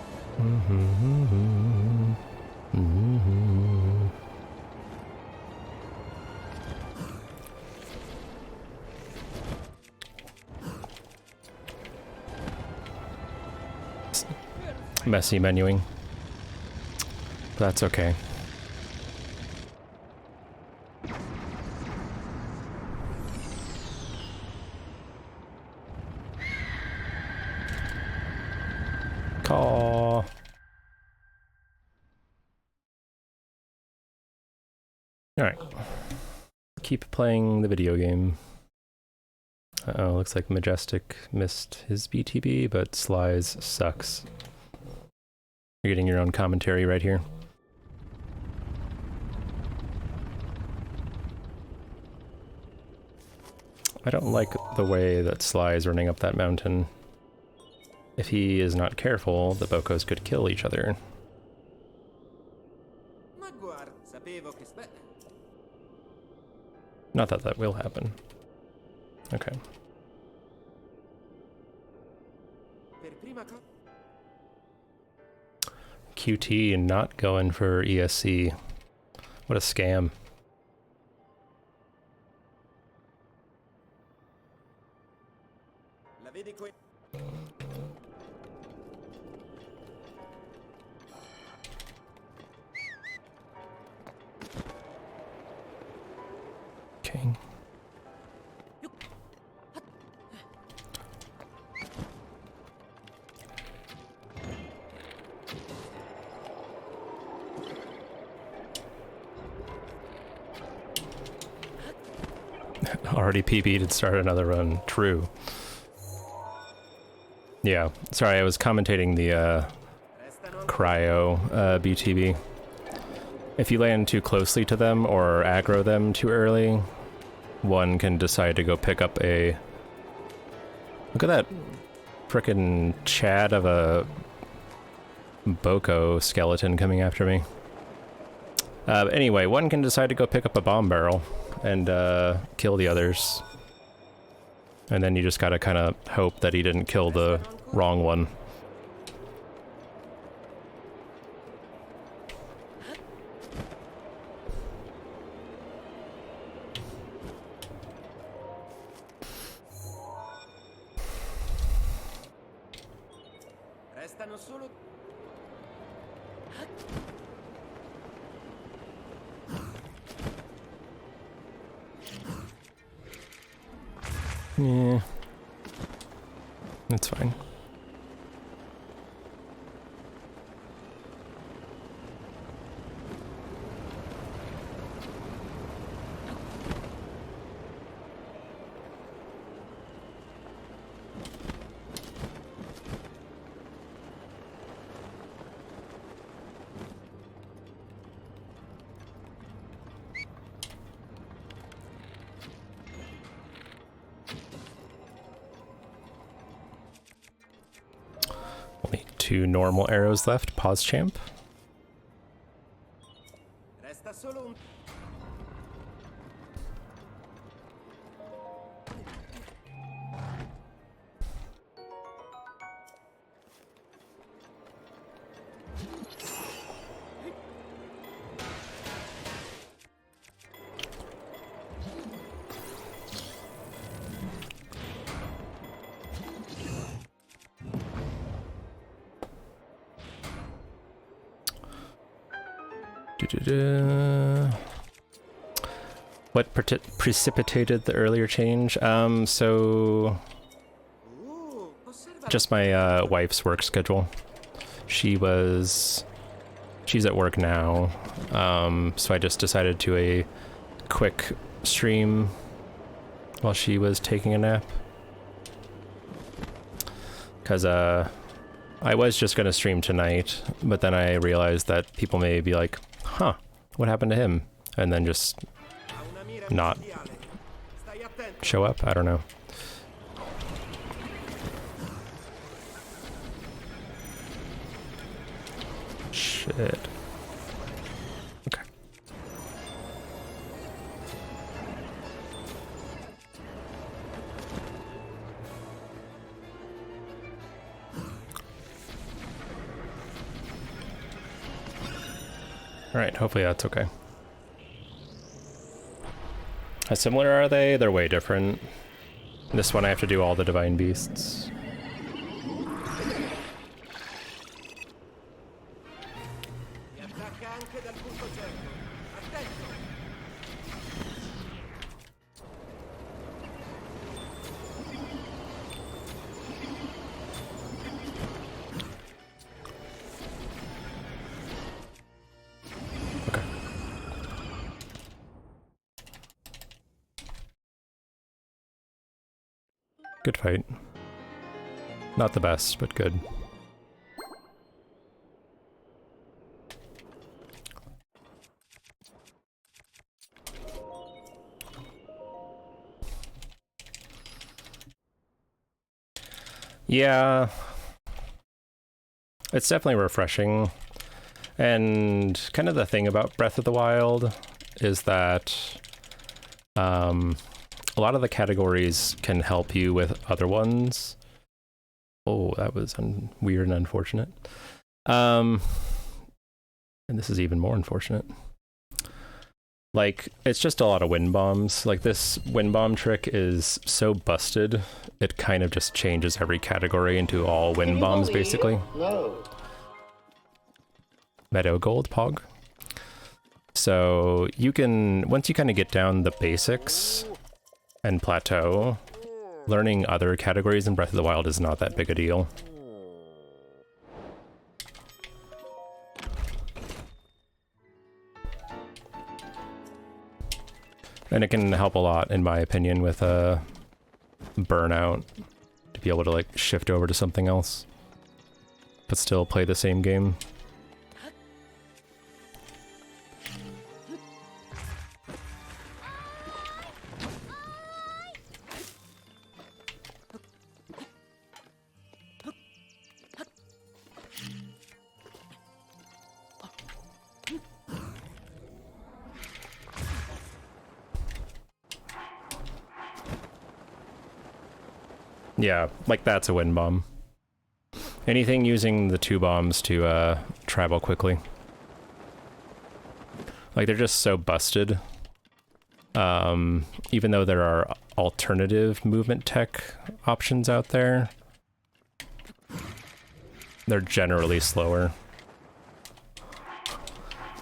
Messy menuing. But that's okay. Caw. Alright. Keep playing the video game. Uh-oh, looks like Majestic missed his BTB, but Slice sucks. You're getting your own commentary right here. I don't like the way that Sly is running up that mountain. If he is not careful, the Bocos could kill each other. Ma guarda, sapevo che Not that that will happen. Okay. per prima cosa QT and not going for ESC. What a scam. la vedi qui. Okay. Already PB'd and started another run. True. Yeah, sorry, I was commentating the cryo BTB. If you land too closely to them or aggro them too early, one can decide to go pick up a... Look at that frickin' Chad of a Boko skeleton coming after me. Anyway, one can decide to go pick up a bomb barrel and kill the others. And then you just gotta kind of hope that he didn't kill the wrong one. Restano solo... Yeah. That's fine. Only 2 normal arrows left. Pause champ. Resta solo un... What precipitated the earlier change? So Osserva... just my wife's work schedule. She's at work now, so I just decided to a quick stream while she was taking a nap. Because I was just gonna stream tonight, but then I realized that people may be like, huh, what happened to him? And then just Ha una mira not micidiale. Stai attento. show up? I don't know. Shit. Okay. Alright, hopefully that's okay. How similar are they? They're way different. This one I have to do all the divine beasts. Mi attacca anche dal punto cieco. Attento. Okay. Good fight. Not the best, but good. Yeah. It's definitely refreshing. And kind of the thing about Breath of the Wild is that a lot of the categories can help you with other ones. Oh, that was weird and unfortunate. And this is even more unfortunate. Like, it's just a lot of wind bombs. Like, this wind bomb trick is so busted, it kind of just changes every category into all wind bombs, basically. No. Meadow Gold Pog. So you can, once you kind of get down the basics and plateau, learning other categories in Breath of the Wild is not that big a deal. And it can help a lot, in my opinion, with a burnout, to be able to like shift over to something else, but still play the same game. Yeah, like that's a wind bomb. Anything using the 2 bombs to travel quickly. Like, they're just so busted. Even though there are alternative movement tech options out there, they're generally slower.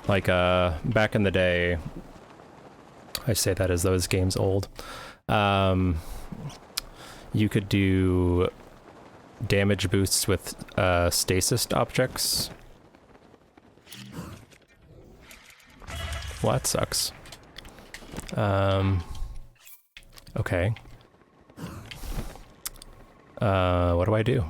Like, back in the day, I say that as though this game's old, you could do damage boosts with stasis objects. Well, that sucks. Okay. What do I do?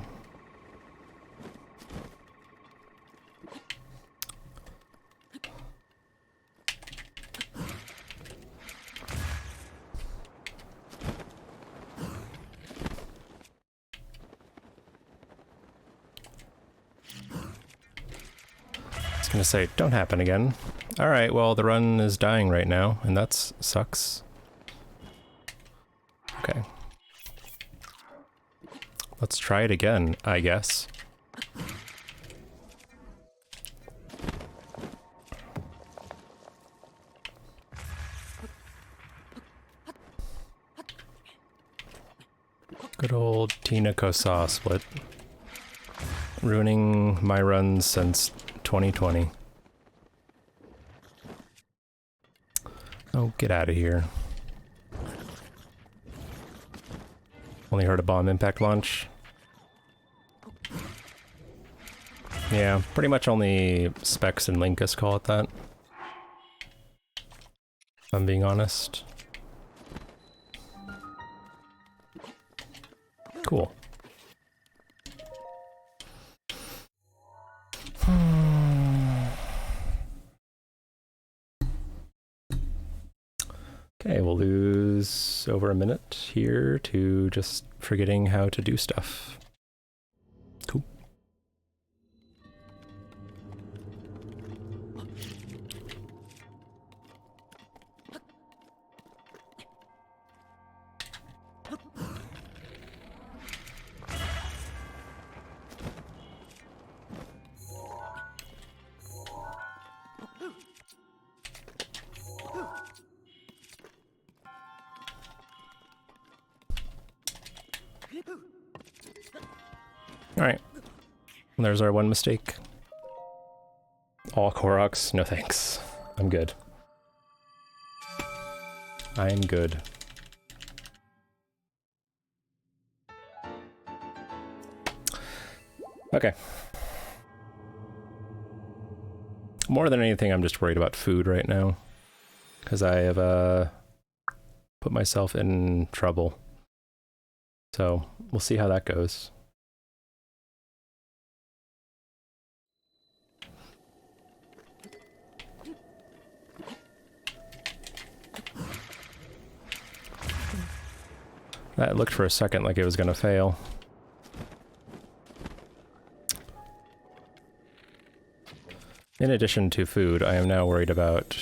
Gonna say, don't happen again. Alright, well, the run is dying right now, and that sucks. Okay. Let's try it again, I guess. Good old Tina Kosa split. Ruining my runs since 2020. Oh, get out of here. Only heard a bomb impact launch. Yeah, pretty much only Specs and Linkus call it that. If I'm being honest. Cool. Okay, we'll lose over a minute here to just forgetting how to do stuff. Cool. Alright. There's our one mistake. All Koroks? No thanks. I'm good. I'm good. Okay. More than anything, I'm just worried about food right now. Because I have put myself in trouble. So, we'll see how that goes. That looked for a second like it was gonna fail. In addition to food, I am now worried about,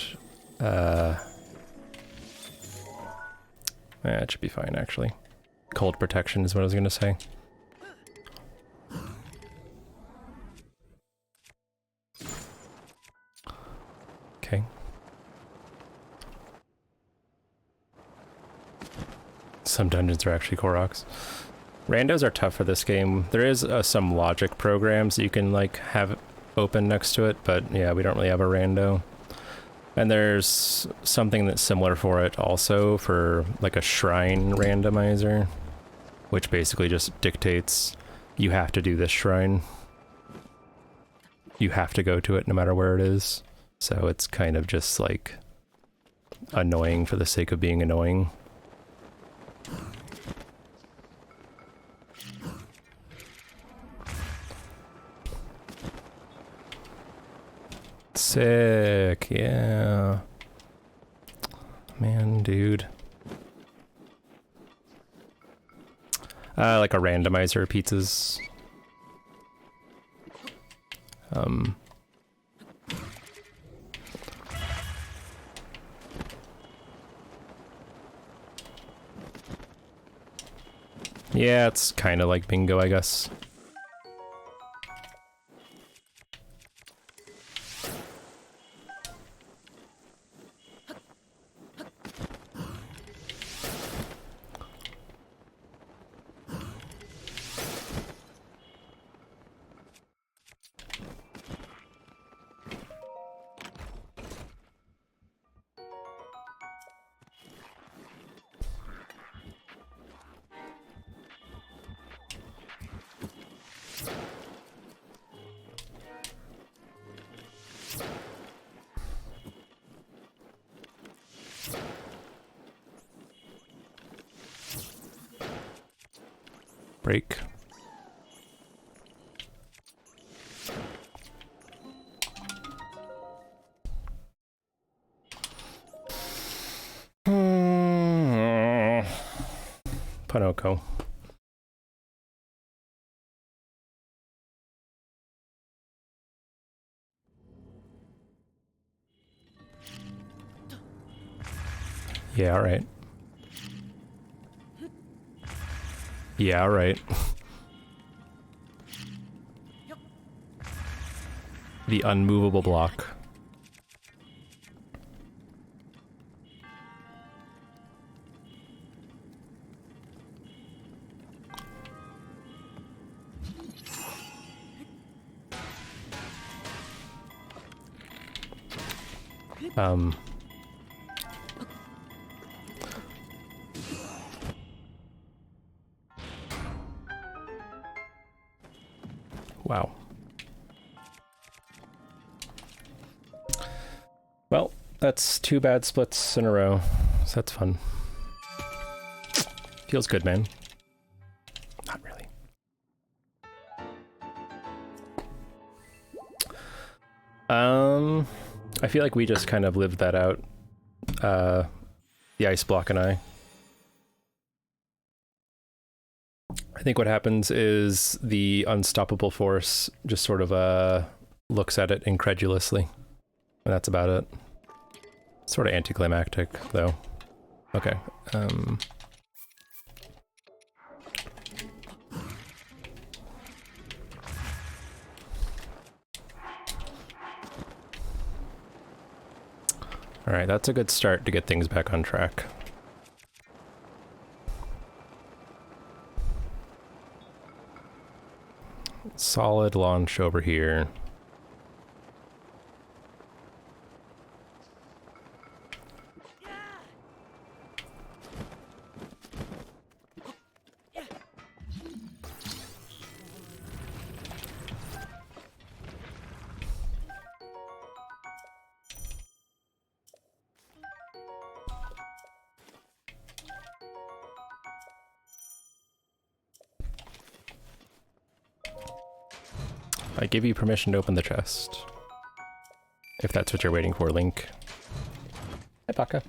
it should be fine, actually. Cold protection is what I was gonna say. Okay. Some dungeons are actually Koroks. Randos are tough for this game. There is some logic programs that you can, like, have open next to it, but yeah, we don't really have a rando. And there's something that's similar for it also, for like a shrine randomizer, which basically just dictates you have to do this shrine. You have to go to it no matter where it is. So it's kind of just like annoying for the sake of being annoying. Sick, yeah. Man, dude. Like a randomizer pizzas. Yeah, it's kind of like bingo, I guess. Break. Panoko. Yeah, alright. Yeah, alright. The unmovable block. Wow. Well, that's 2 bad splits in a row, so that's fun. Feels good, man. Not really. I feel like we just kind of lived that out. The ice block and I think what happens is the unstoppable force just sort of looks at it incredulously. And that's about it. Sort of anticlimactic, though. Okay. Alright, that's a good start to get things back on track. Solid launch over here. I give you permission to open the chest. If that's what you're waiting for, Link. Hi, Baka.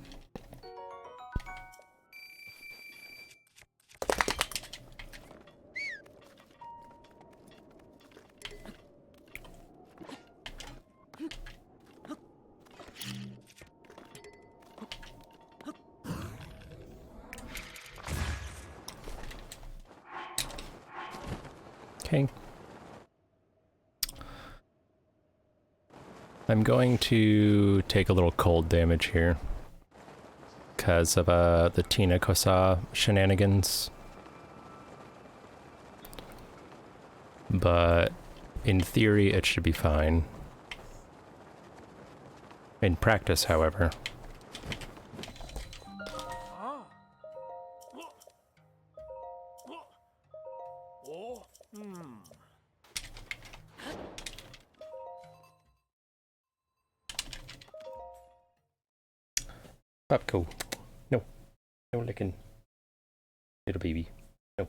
Okay. I'm going to take a little cold damage here because of the Tina Kosa shenanigans. But in theory, it should be fine. In practice, however. Popco. No. No licking. Little baby. No.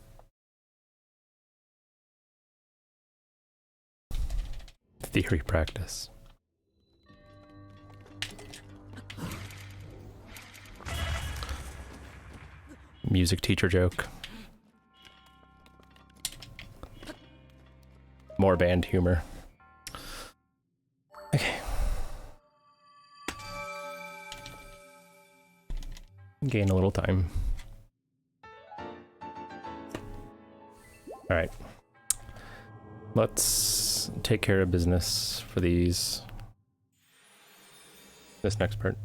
Theory practice. Music teacher joke. More band humor. Okay. Gain a little time. Alright. Let's take care of business for this next part.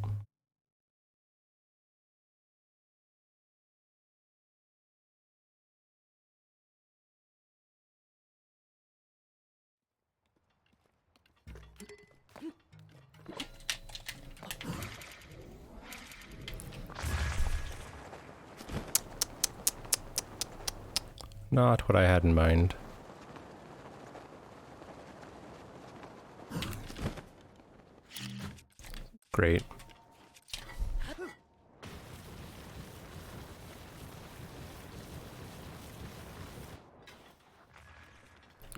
Not what I had in mind. Great.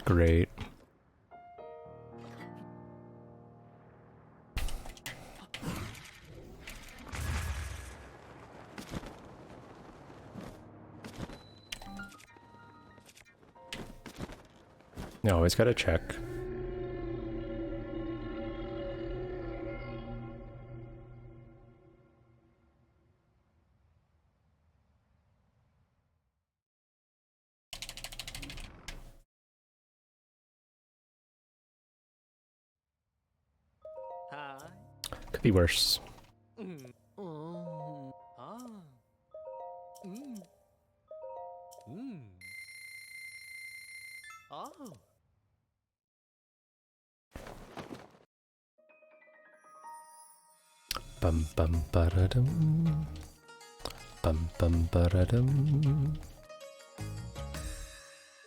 Great. No, always gotta check. Hi. Could be worse. Mm. Oh. Ah. Mm. Mm. Oh. Bum bum ba-da-dum. Bum bum ba-da-dum.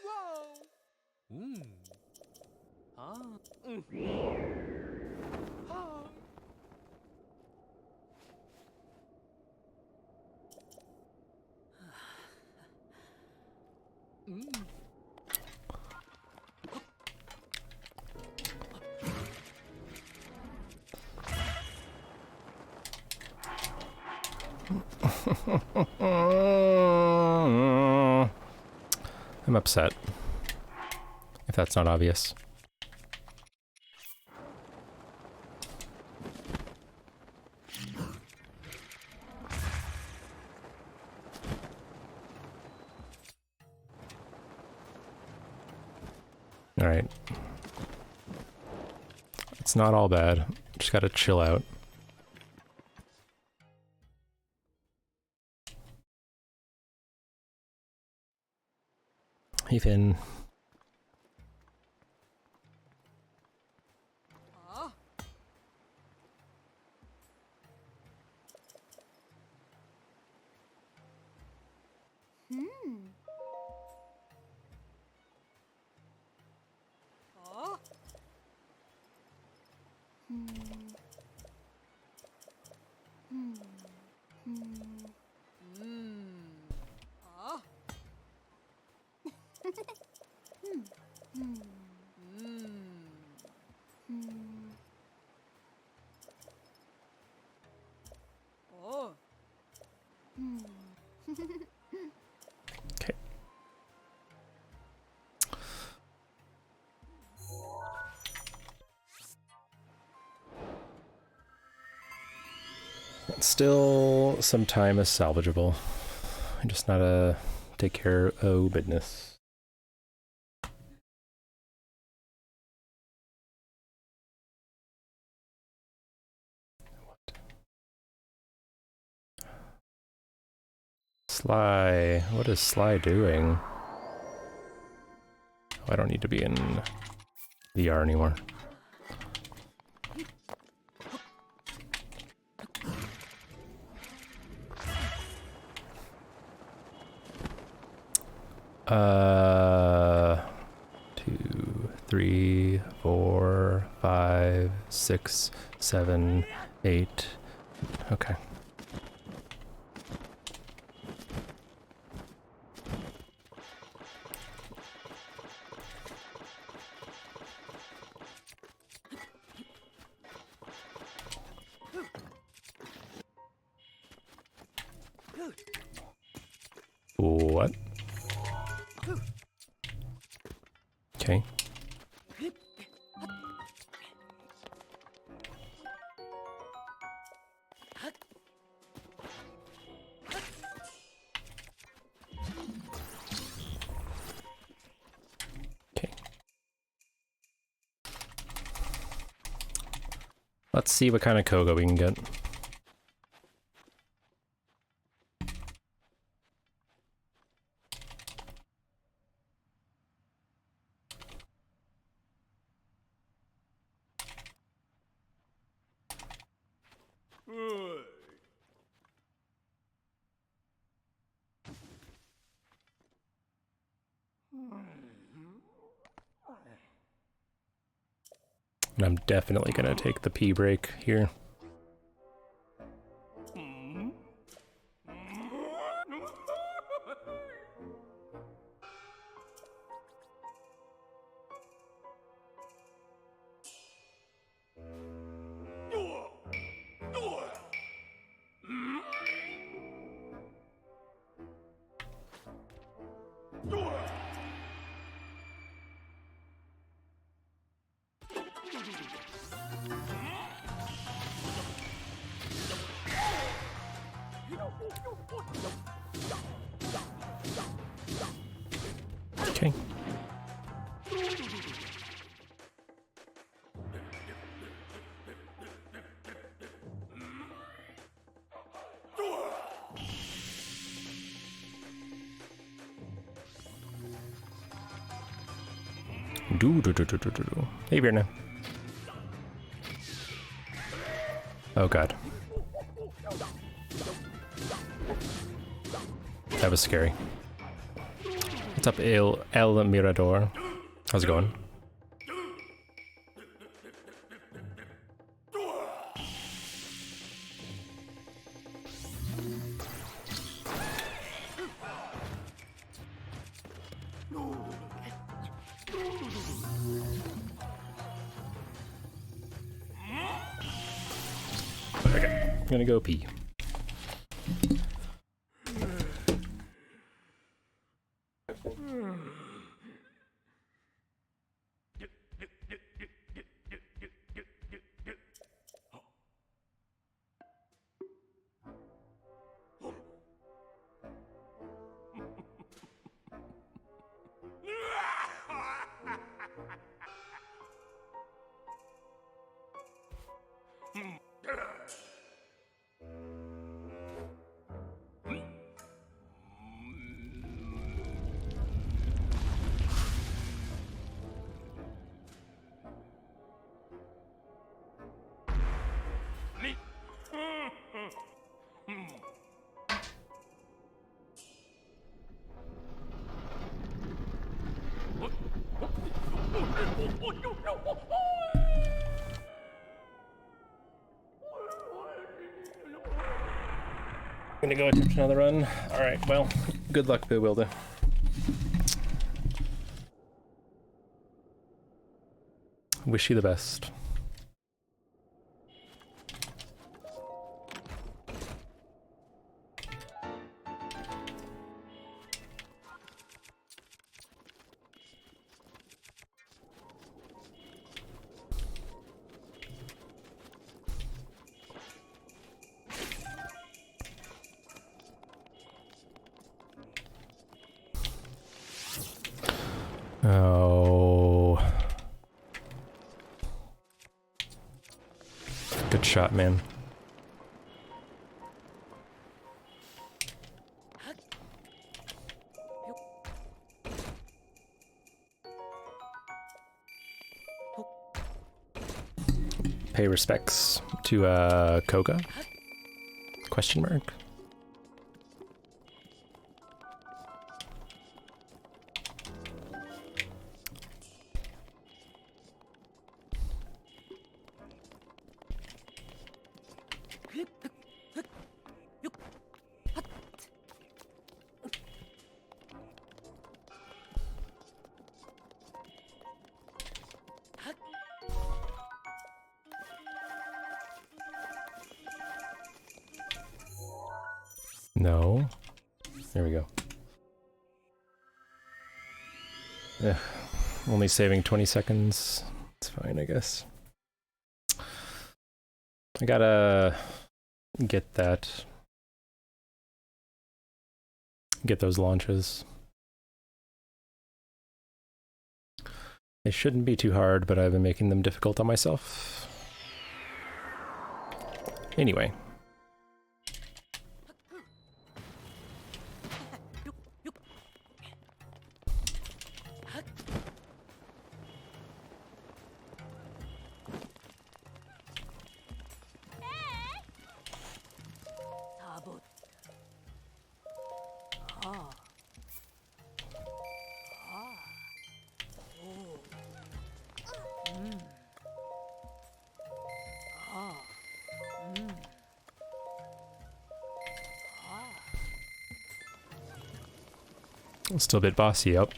Whoa. Mm. Ah. Mm. Ah. Mm. I'm upset. If that's not obvious. Alright. It's not all bad. Just gotta chill out. Hey Finn. Ah. Ah. Mm. Ah. Mm. Oh. Okay. Still, some time is salvageable. I just gotta take care of business. Sly. What is Sly doing? Oh, I don't need to be in VR anymore. Uh, 2, 3, 4, 5, 6, 7, 8. Okay. What? Okay. Let's see what kind of Koga we can get. And I'm definitely gonna take the pee break here. Okay. Do. Hey, Birna. Oh god. That was scary. What's up, El Mirador? How's it going? Okay, I'm gonna go pee. I'm gonna go attempt another run. Alright, well, good luck, Bewilder. Wish you the best. Oh. Good shot, man. Pay respects to Koga? Question mark? No. There we go. Ugh. Only saving 20 seconds. It's fine, I guess. I gotta get that. Get those launches. They shouldn't be too hard, but I've been making them difficult on myself. Anyway. Sabot. Ah. Ah. Oh. Ah. Still a bit bossy, yep.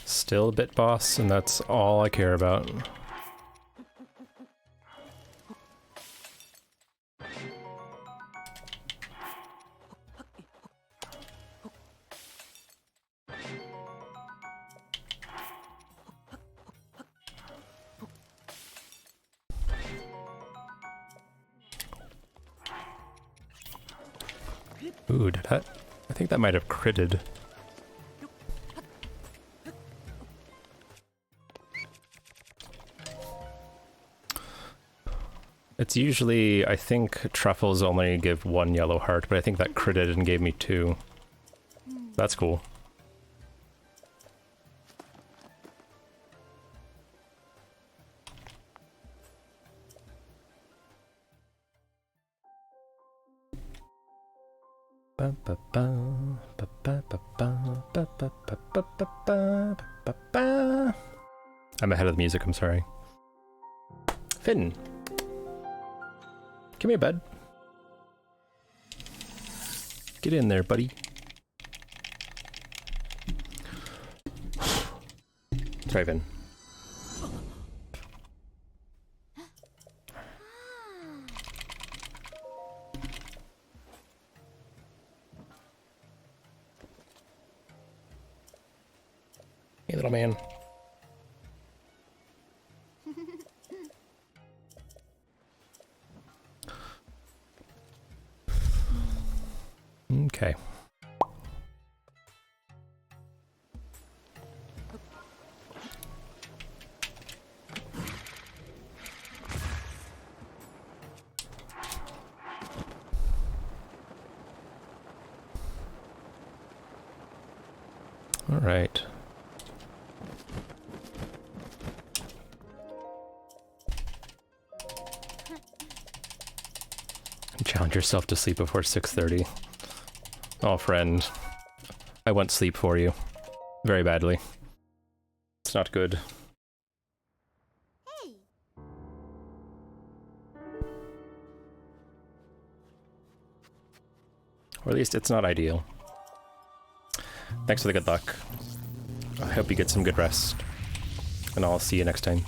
Still a bit boss, and that's all I care about. Ooh, did that? I think that might have critted. It's usually, I think truffles only give 1 yellow heart, but I think that critted and gave me 2. That's cool. I'm ahead of the music, I'm sorry. Finn! Come here, bud. Get in there, buddy. Sorry, Finn. Hey, little man. Okay. All right. Challenge yourself to sleep before 6:30. Oh, friend. I want sleep for you. Very badly. It's not good. Hey! Or at least it's not ideal. Thanks for the good luck. I hope you get some good rest. And I'll see you next time.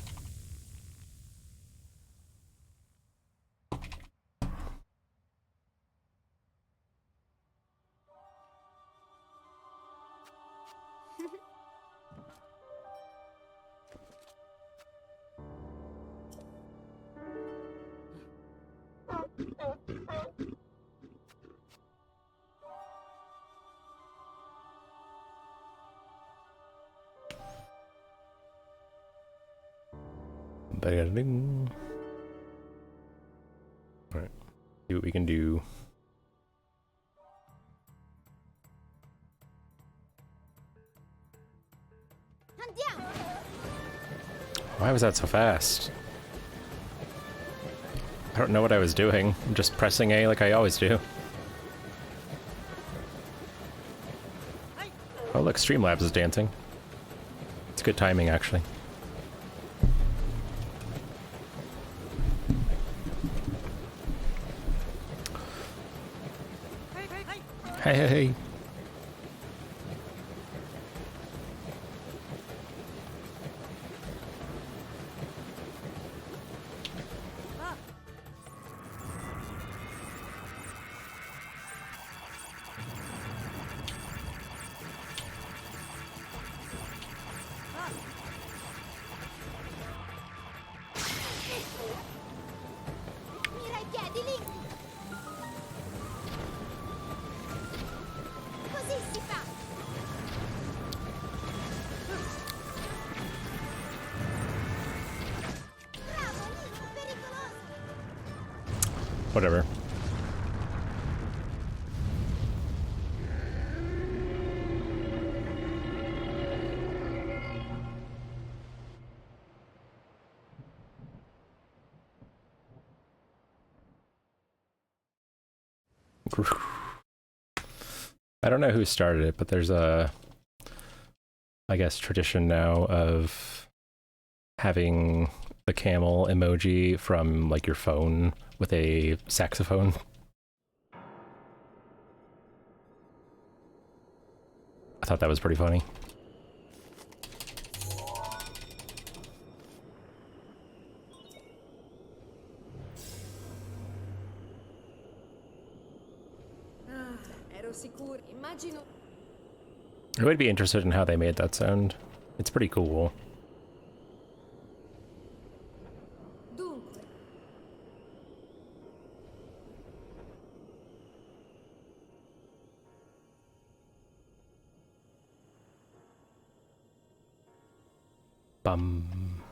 Alright. See what we can do. Andiamo! Why was that so fast? I don't know what I was doing. I'm just pressing A like I always do. Oh look, Streamlabs is dancing. It's good timing, actually. Hey, hey, hey. Mira i piedi, Link! Whatever. I don't know who started it, but there's a, I guess, tradition now of having the camel emoji from like your phone with a saxophone. I thought that was pretty funny. Ero sicuro. Immagino. I would be interested in how they made that sound. It's pretty cool. Dunque, Bum.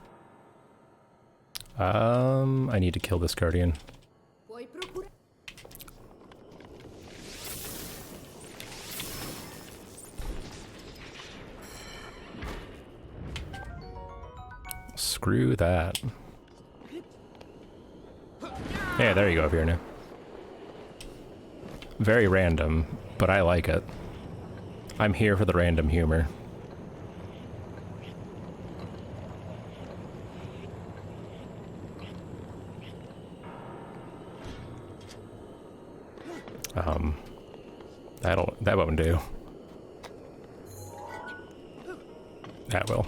I need to kill this guardian. puoi procurare. Screw that. Yeah, there you go, up here now. Very random, but I like it. I'm here for the random humor. That won't do. That will.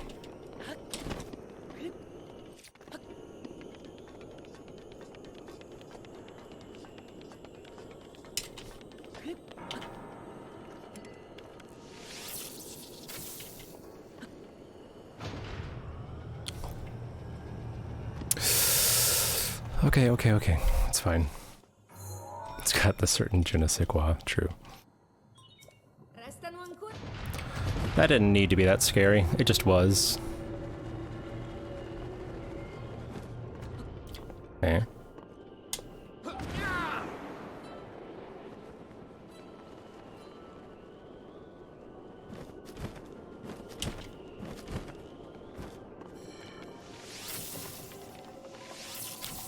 Okay. It's fine. It's got the certain je ne sais quoi. True. Restano ancora. That didn't need to be that scary. It just was. Eh?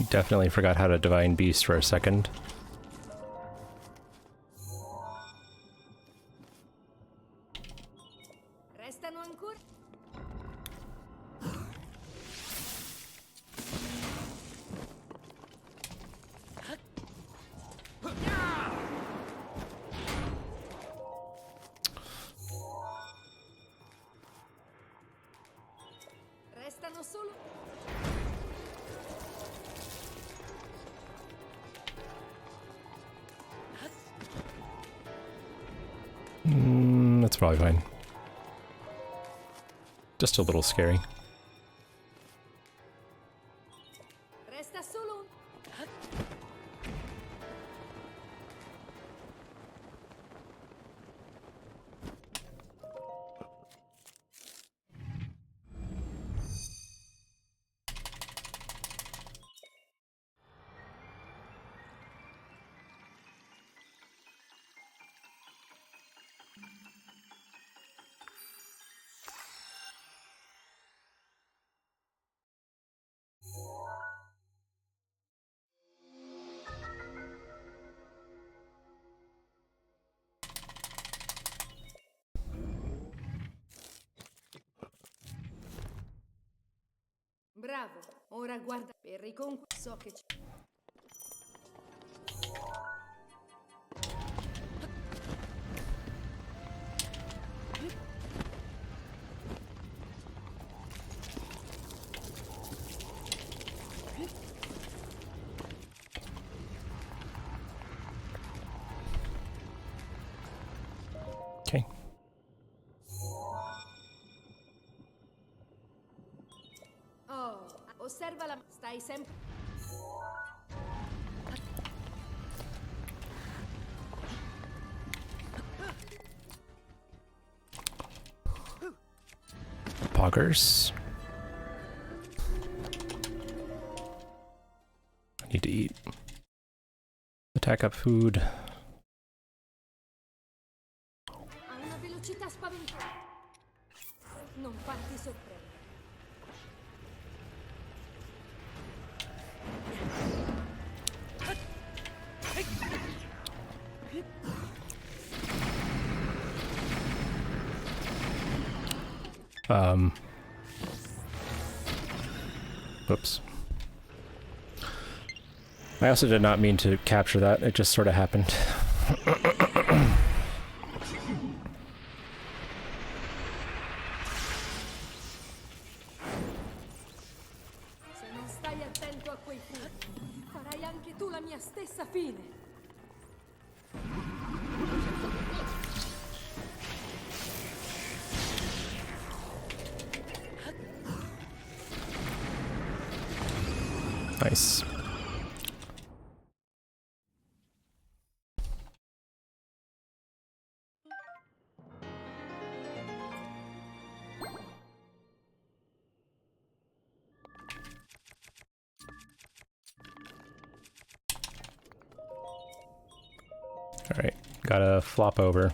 Definitely forgot how to Divine Beast for a second. Restano ancora. Restano solo. That's probably fine. Just a little scary. Resta solo un. Bravo, ora guarda per riconquistare. So che c'è. Okay. Oh, osserva la. Stai sempre. Poggers. I need to eat. Attack up food. Ha una velocità spaventosa. Non farti sorprendere. Oops. I also did not mean to capture that, it just sort of happened. Se non stai attento a quei fulmini, farai anche tu la mia stessa fine. Nice. Alright, gotta flop over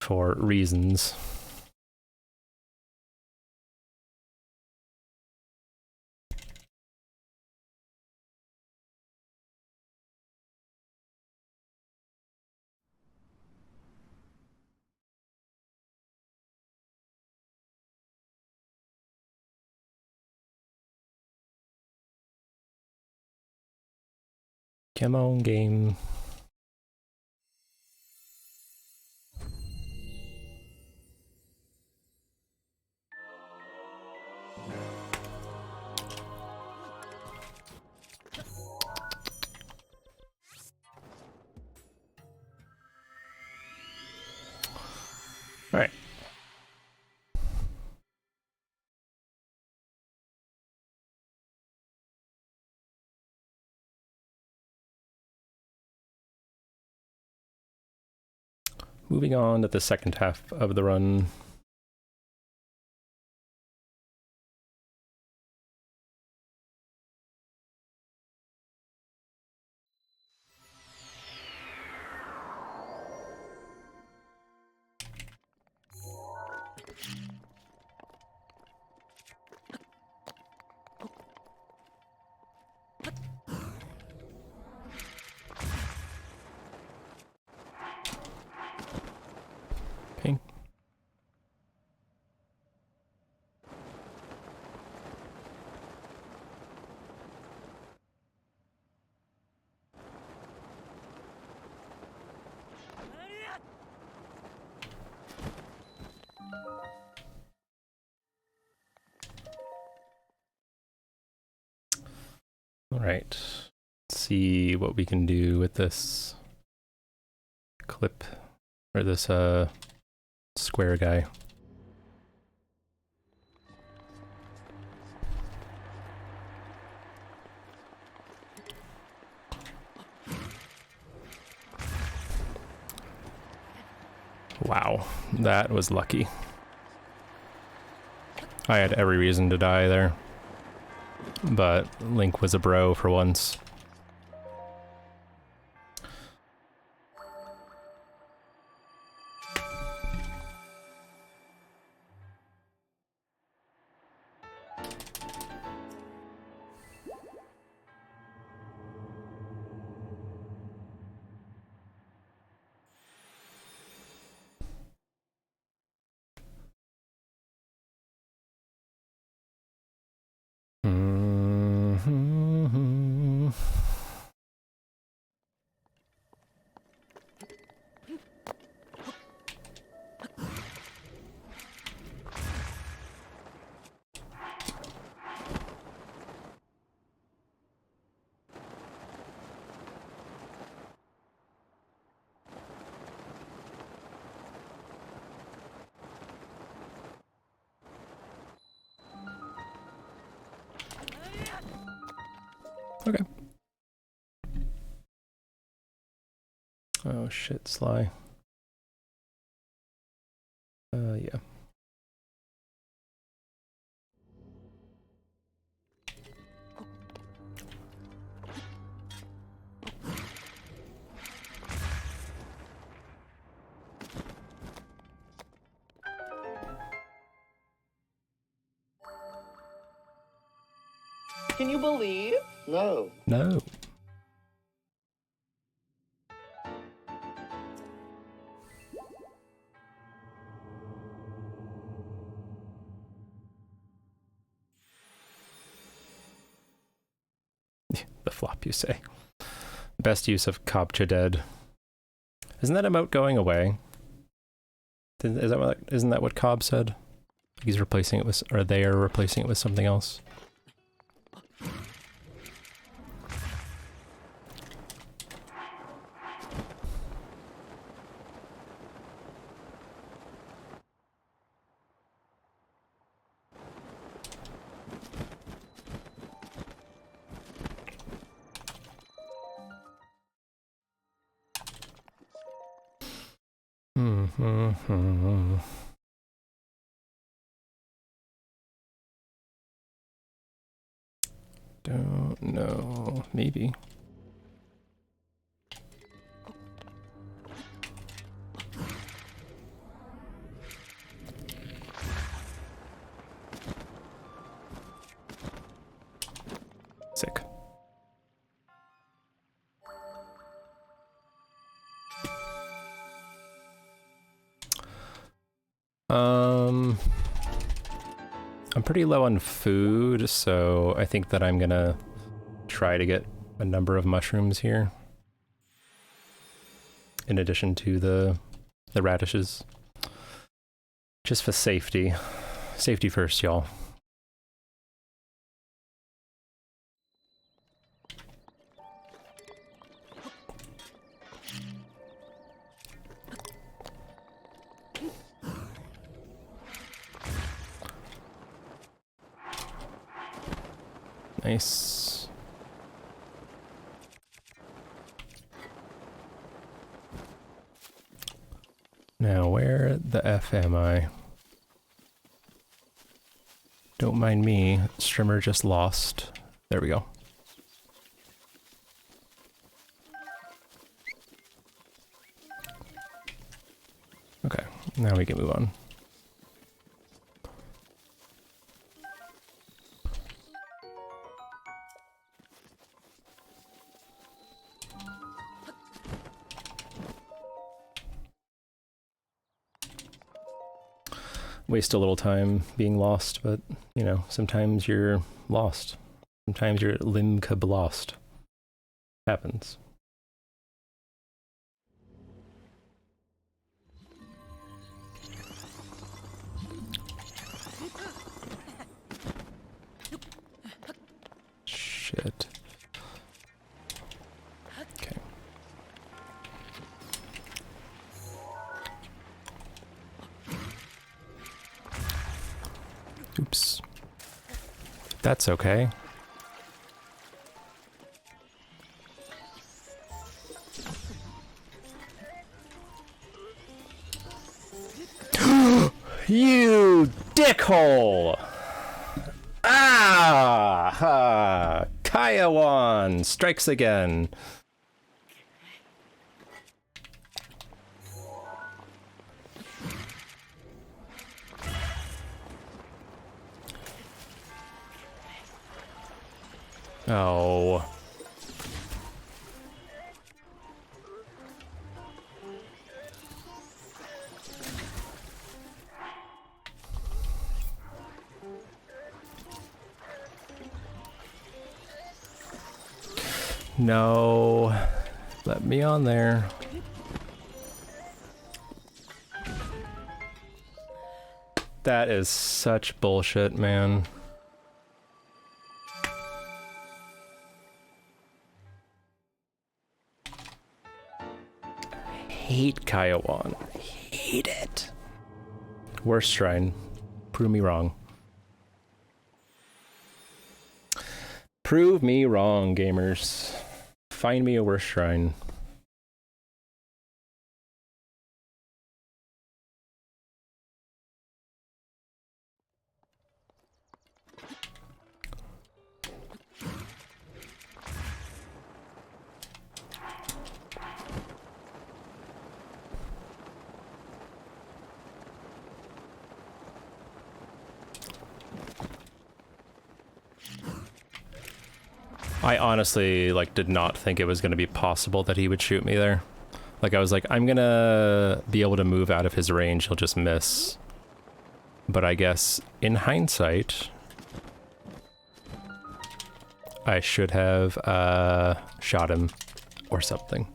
for reasons. Come on, game. Alright. Moving on to the second half of the run. Okay. All right. Let's see what we can do with this clip or this square guy. Wow, that was lucky. I had every reason to die there. But Link was a bro for once. Okay. Oh shit, Sly. Yeah. Can you believe? No. No. The flop, you say. Best use of Kobcha Dead. Isn't that emote going away? Isn't that what Cobb said? He's replacing it with, or they are replacing it with something else. Don't know. Maybe. Sick. I'm pretty low on food, so I think that I'm gonna try to get a number of mushrooms here. In addition to the radishes. Just for safety. Safety first, y'all. Nice. Now, where the F am I? Don't mind me. Streamer just lost. There we go. Okay, now we can move on. Waste a little time being lost, but, you know, sometimes you're lost. Sometimes you're limkab lost. Happens. Shit. Okay. Oops. That's okay. You dickhole! Ah! Ha! Kaiawan strikes again. Oh. No. Let me on there. That is such bullshit, man. Hate Kaiawan. Hate it. Worst shrine. Prove me wrong. Prove me wrong, gamers. Find me a worse shrine. I honestly, like, did not think it was going to be possible that he would shoot me there. Like, I was like, I'm gonna be able to move out of his range, he'll just miss. But I guess, in hindsight, I should have, shot him or something.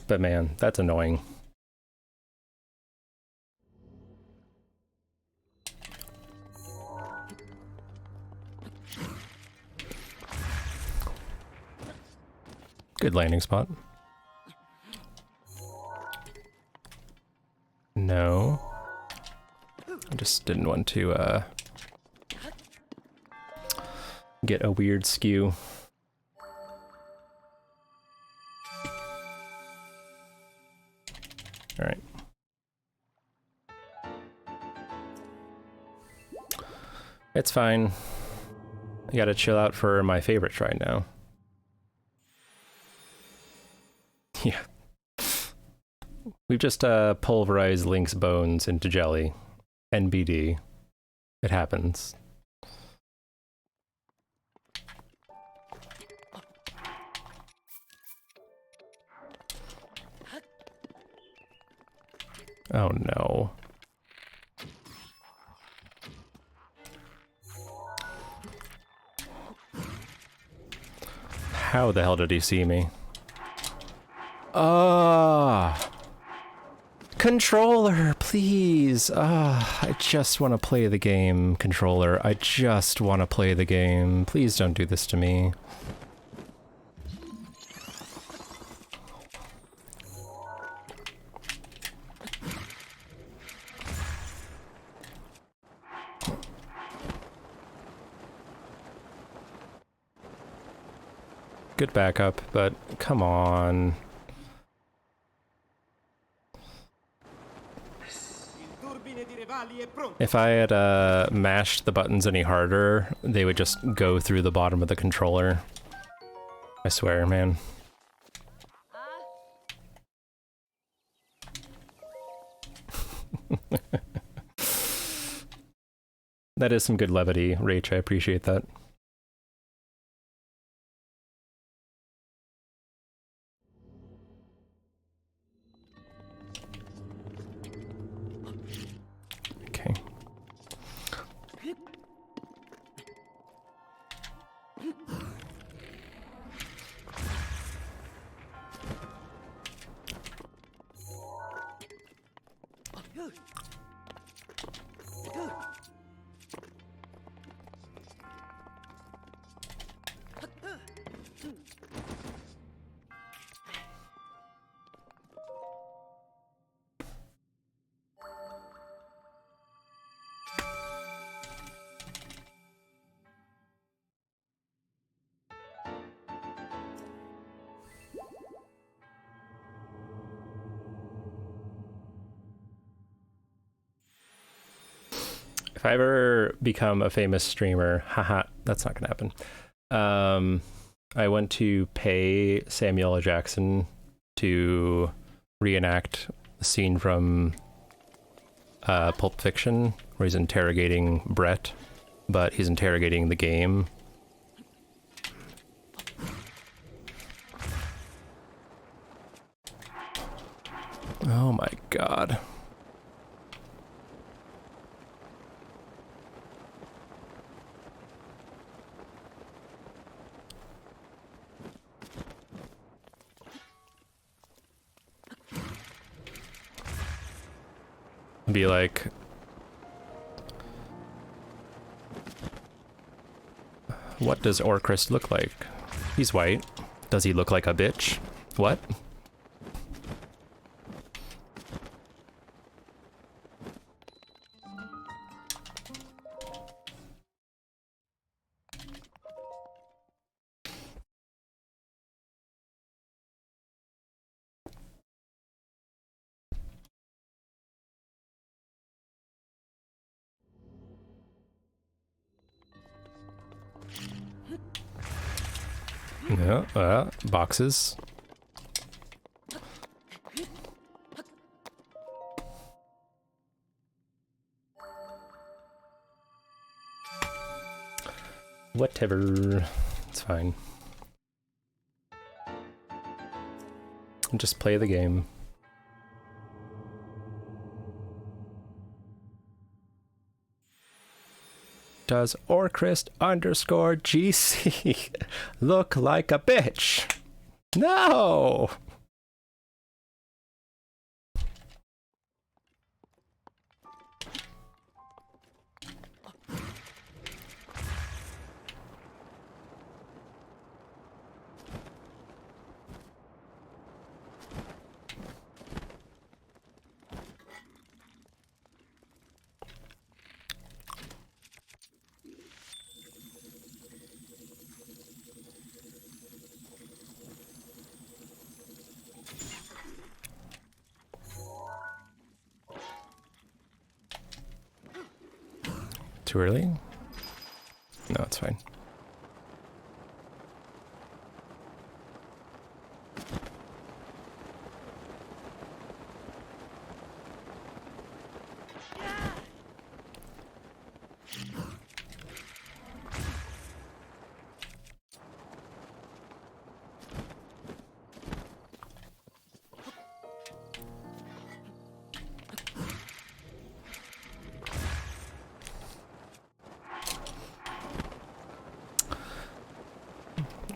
But man, that's annoying. Good landing spot. No. I just didn't want to, get a weird skew. Alright. It's fine. I gotta chill out for my favorite try now. Yeah. We've just pulverized Link's bones into jelly. NBD. It happens. Oh no. How the hell did he see me? Ah, controller, please. I just want to play the game, controller. I just want to play the game. Please don't do this to me. Good backup, but come on. If I had mashed the buttons any harder, they would just go through the bottom of the controller. I swear, man. That is some good levity, Rach. I appreciate that. Okay. If I ever become a famous streamer, haha, that's not gonna happen. I want to pay Samuel L. Jackson to reenact the scene from Pulp Fiction, where he's interrogating Brett, but he's interrogating the game. Oh my god. Be like, what does Orchrist look like? He's white. Does he look like a bitch? What? Yeah, boxes. Whatever. It's fine. Just play the game. Does Orcrist underscore GC look like a bitch? No! Too early? No, it's fine.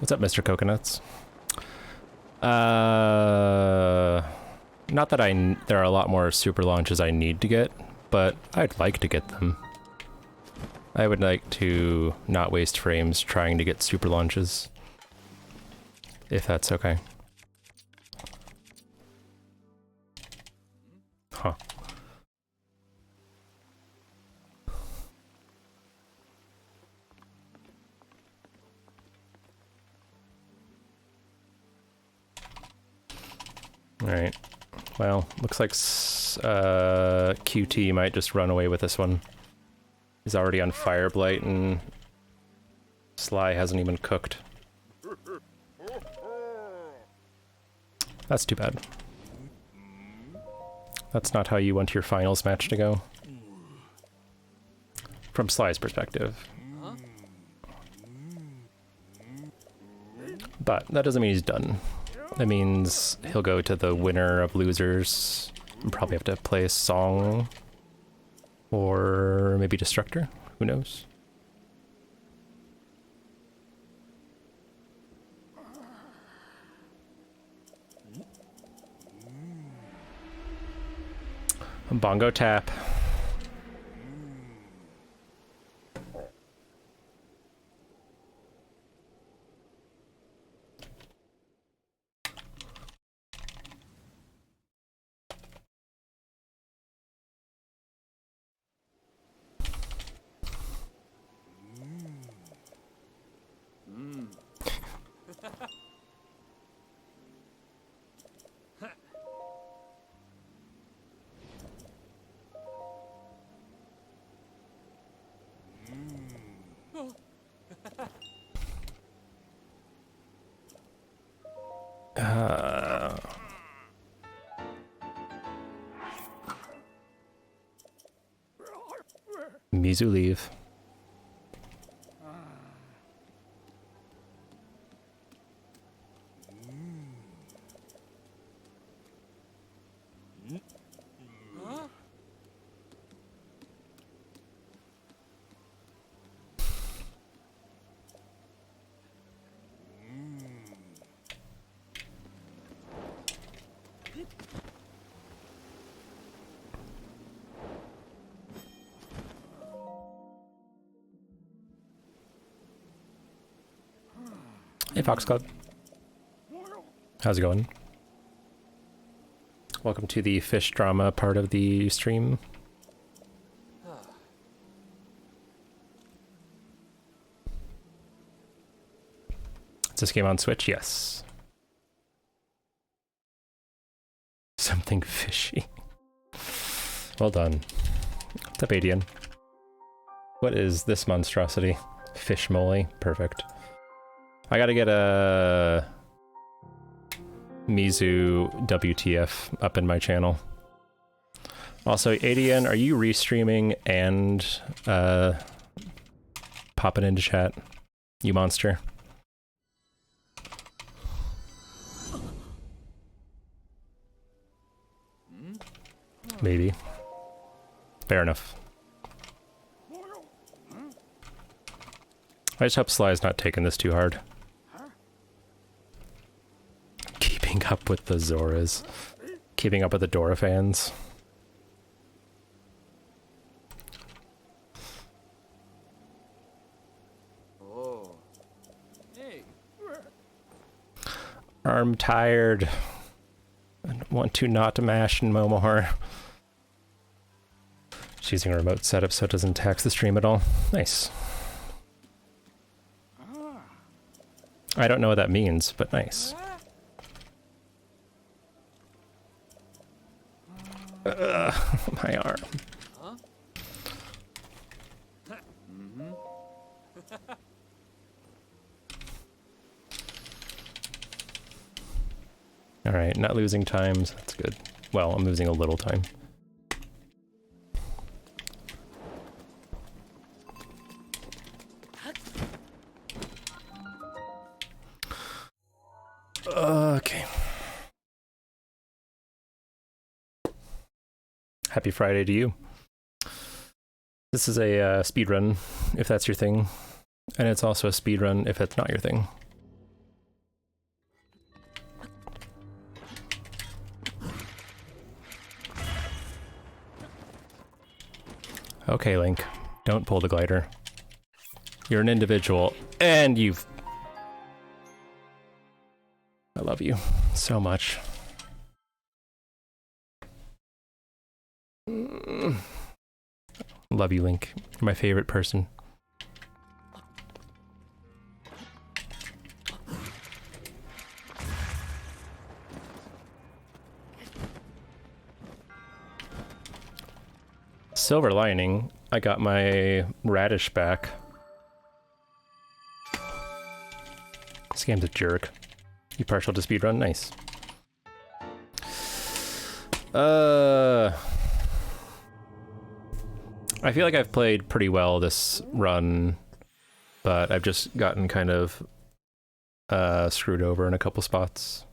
What's up, Mr. Coconuts? Not that there are a lot more super launches I need to get, but I'd like to get them. I would like to not waste frames trying to get super launches. If that's okay. Huh. Alright. Well, looks like QT might just run away with this one. He's already on Fireblight and Sly hasn't even cooked. That's too bad. That's not how you want your finals match to go. From Sly's perspective. But that doesn't mean he's done. That means he'll go to the winner of losers and probably have to play a song. Or maybe Destructor? Who knows? Bongo tap. Mizu leave. Hey Fox Club. How's it going? Welcome to the fish drama part of the stream. Is this game on Switch? Yes. Something fishy. Well done. What's up, Adian? What is this monstrosity? Fish moly? Perfect. I gotta get a Mizu WTF up in my channel. Also, Adian, are you restreaming and popping into chat? you monster. Maybe. Fair enough. I just hope Sly's not taking this too hard. Keeping up with the Zoras. Keeping up with the Dora fans. Oh. Hey. I'm tired. I want to not mash no more. She's using a remote setup so it doesn't tax the stream at all. Nice. I don't know what that means, but nice. My arm. Huh? Mm-hmm. Alright, not losing time, so that's good. Well, I'm losing a little time. Okay. Happy Friday to you. This is a speedrun, if that's your thing. And it's also a speedrun if it's not your thing. Okay, Link. Don't pull the glider. You're an individual, and you've... I love you so much. Love you, Link. You're my favorite person. Silver lining, I got my radish back. This game's a jerk. You partial to speedrun? Nice. I feel like I've played pretty well this run, but I've just gotten kind of screwed over in a couple spots.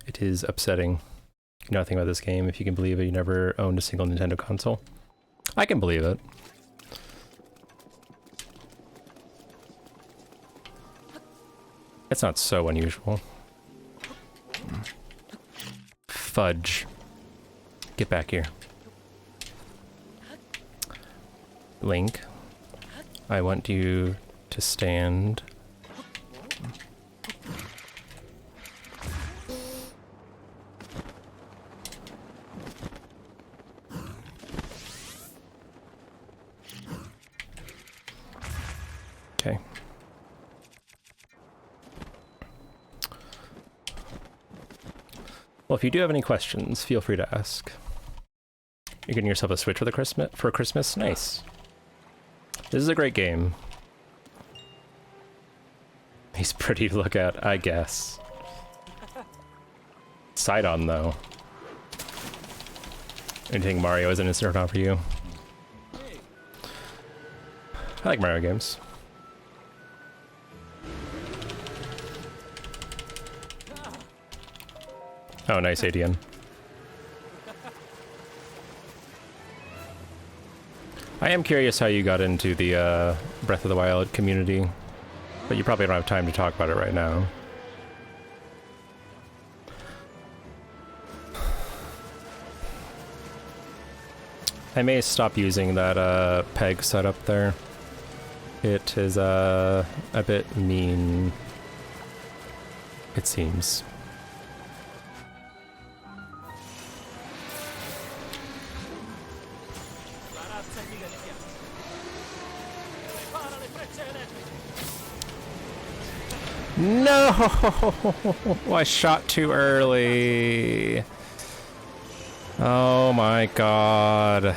It is upsetting. You know nothing about this game. If you can believe it, you never owned a single Nintendo console. I can believe it. It's not so unusual. Fudge. Get back here. Link, I want you to stand. Okay. Well, if you do have any questions, feel free to ask. You're getting yourself a Switch for Christmas? Nice. This is a great game. He's pretty to look at, I guess. Sidon, though. Anything Mario is an instant turn on for you? I like Mario games. Oh, nice ADN. I am curious how you got into the Breath of the Wild community, but you probably don't have time to talk about it right now. I may stop using that peg setup there. It is a bit mean, it seems. No! I shot too early. Oh my god.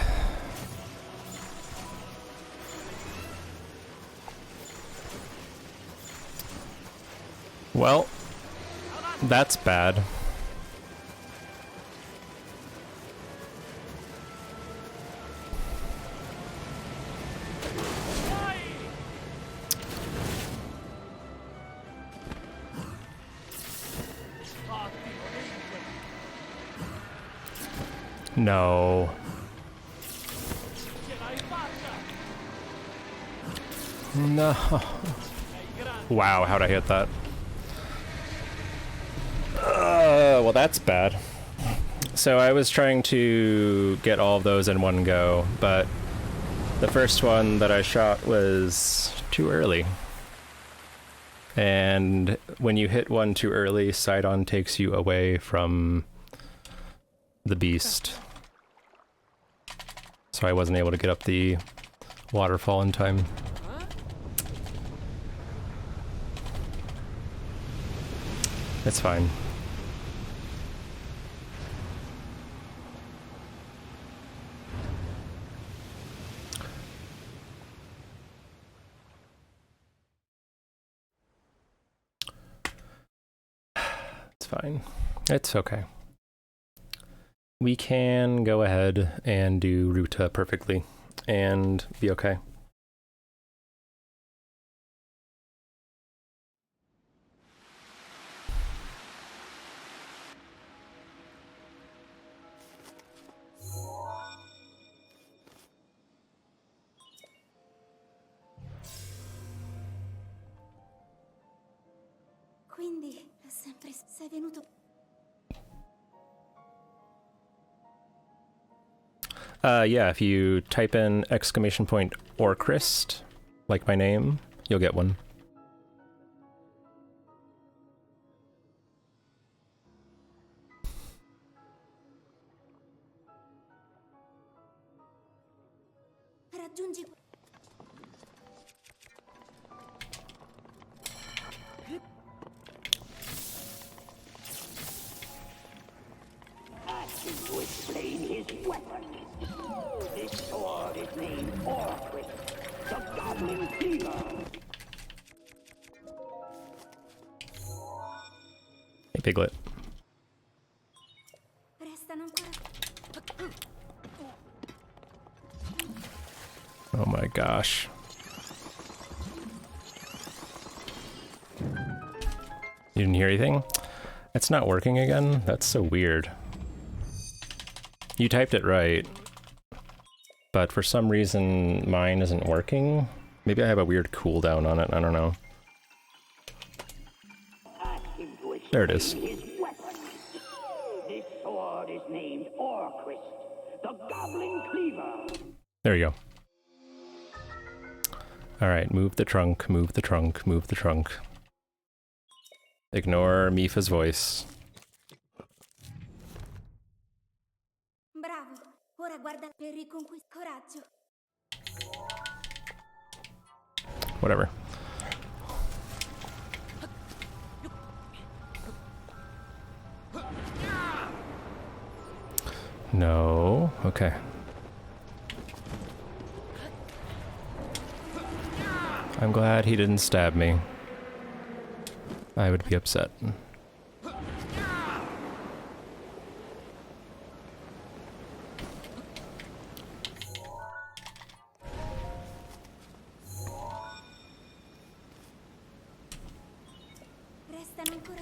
Well, that's bad. No. No. Wow, how'd I hit that? Well, that's bad. So I was trying to get all of those in one go, but the first one that I shot was too early. And when you hit one too early, side-on takes you away from the beast. So I wasn't able to get up the waterfall in time. It's fine. It's fine. It's okay. We can go ahead and do Ruta perfectly and be okay. Quindi è sempre sei venuto. Yeah, if you type in !point or Christ, like my name, you'll get one. Raggiungi. Ask him to explain his weapon. This sword is named Orquid, the Goblin Cleaver. Hey, Piglet. Restano ancora. Oh my gosh. You didn't hear anything? It's not working again? That's so weird. You typed it right, but for some reason mine isn't working. Maybe I have a weird cooldown on it, I don't know. There it is. His weapon. This sword is named Orquid, the Goblin Cleaver. There you go. Alright, move the trunk, move the trunk, move the trunk. Ignore Mifa's voice. Bravo. Ora guarda per riconquistare coraggio. Whatever. No. Okay. I'm glad he didn't stab me. I would be upset. Restano ancora.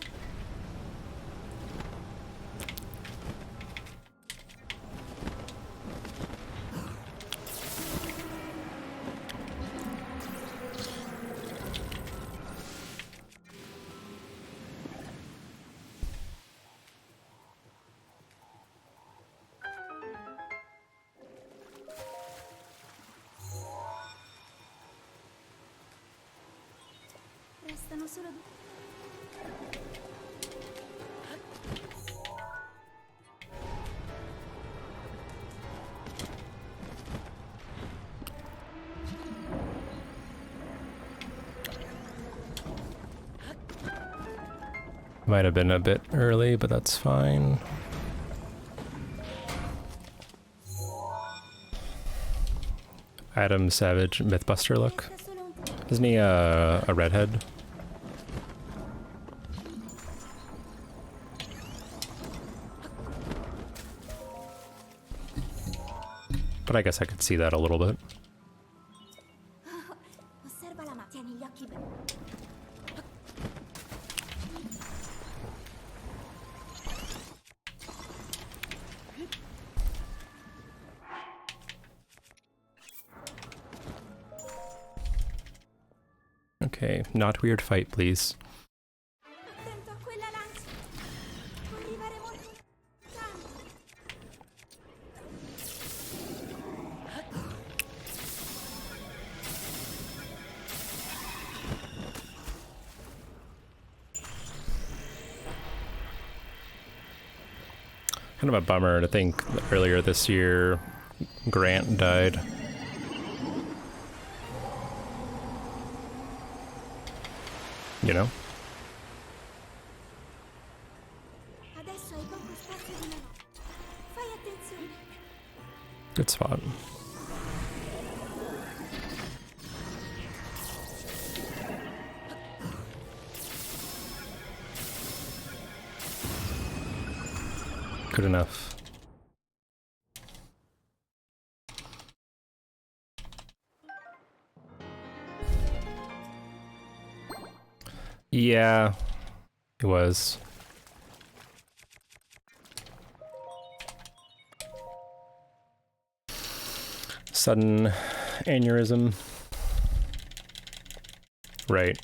Restano solo due. Might have been a bit early, but that's fine. Adam Savage Mythbuster look. Resta solo un po'. Isn't he a redhead? But I guess I could see that a little bit. Osserva la mano. Tieni gli occhi bene. Okay, not weird fight, please. Attento a quella lancia. Puoi arrivare molto lontano. Kind of a bummer to think that earlier this year Grant died. You know? Adesso hai poco spazio di manovra. Fai attenzione. Good spot. Good enough. Yeah, it was. Sudden aneurysm. Right.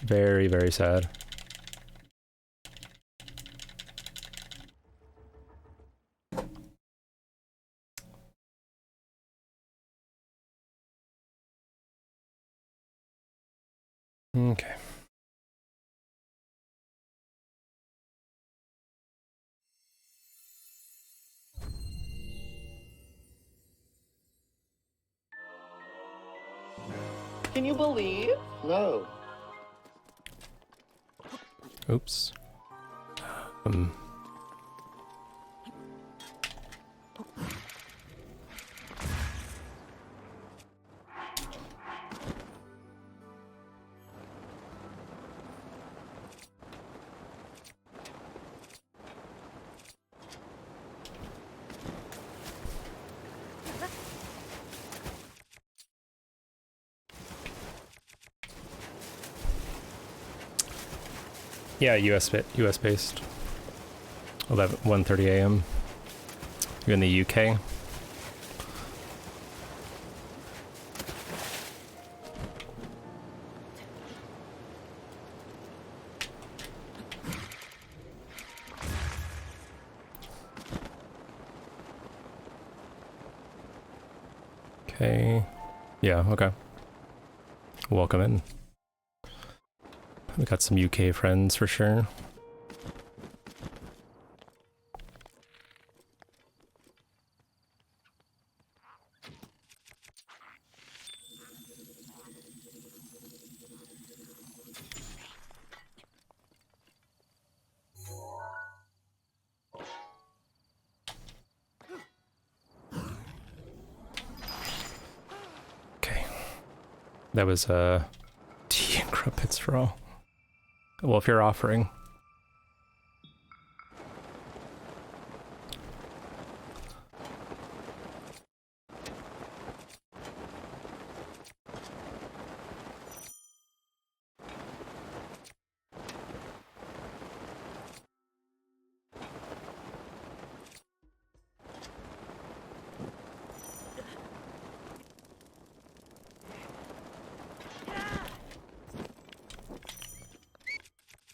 Very, very sad. Okay. Can you believe? No. Oops. Yeah, US based. 1:30 a.m. You're in the UK. Okay. Yeah, okay. Welcome in. We got some UK friends for sure. Okay. That was tea and crumpets for all. Well, if you're offering.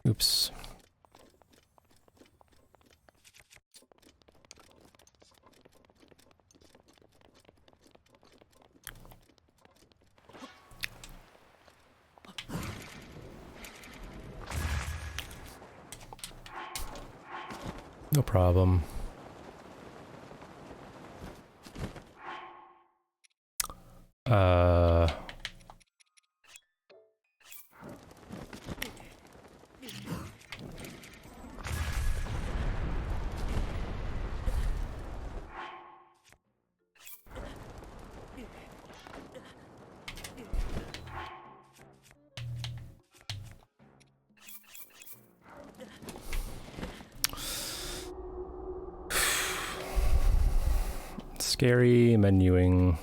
Oops. No problem. Scary menuing.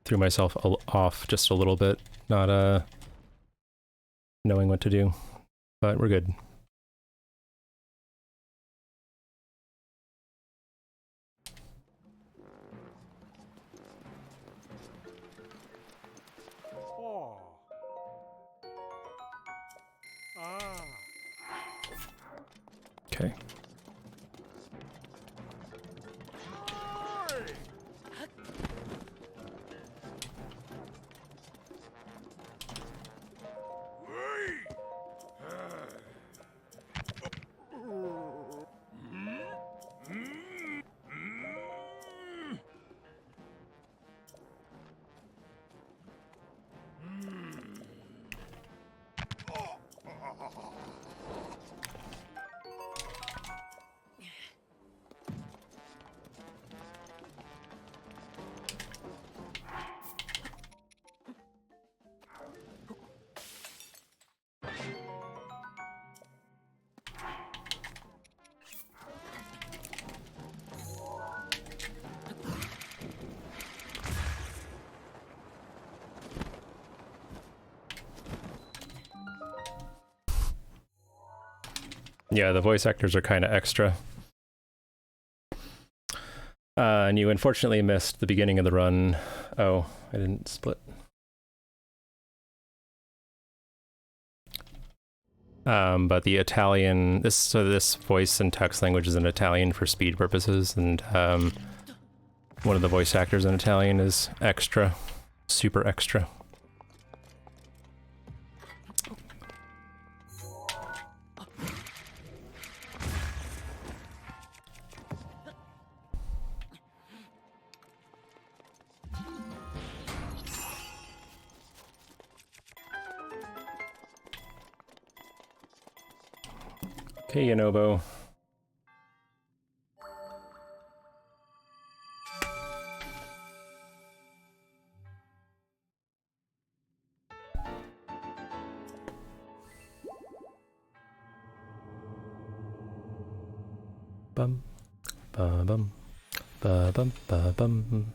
Threw myself off just a little bit, not knowing what to do, but we're good. Okay. Yeah, the voice actors are kind of extra. And you unfortunately missed the beginning of the run. Oh, I didn't split. But the Italian, this voice and text language is in Italian for speed purposes, and one of the voice actors in Italian is extra, super extra. Okay, Yonobo. Bum, ba bum, ba bum, ba bum.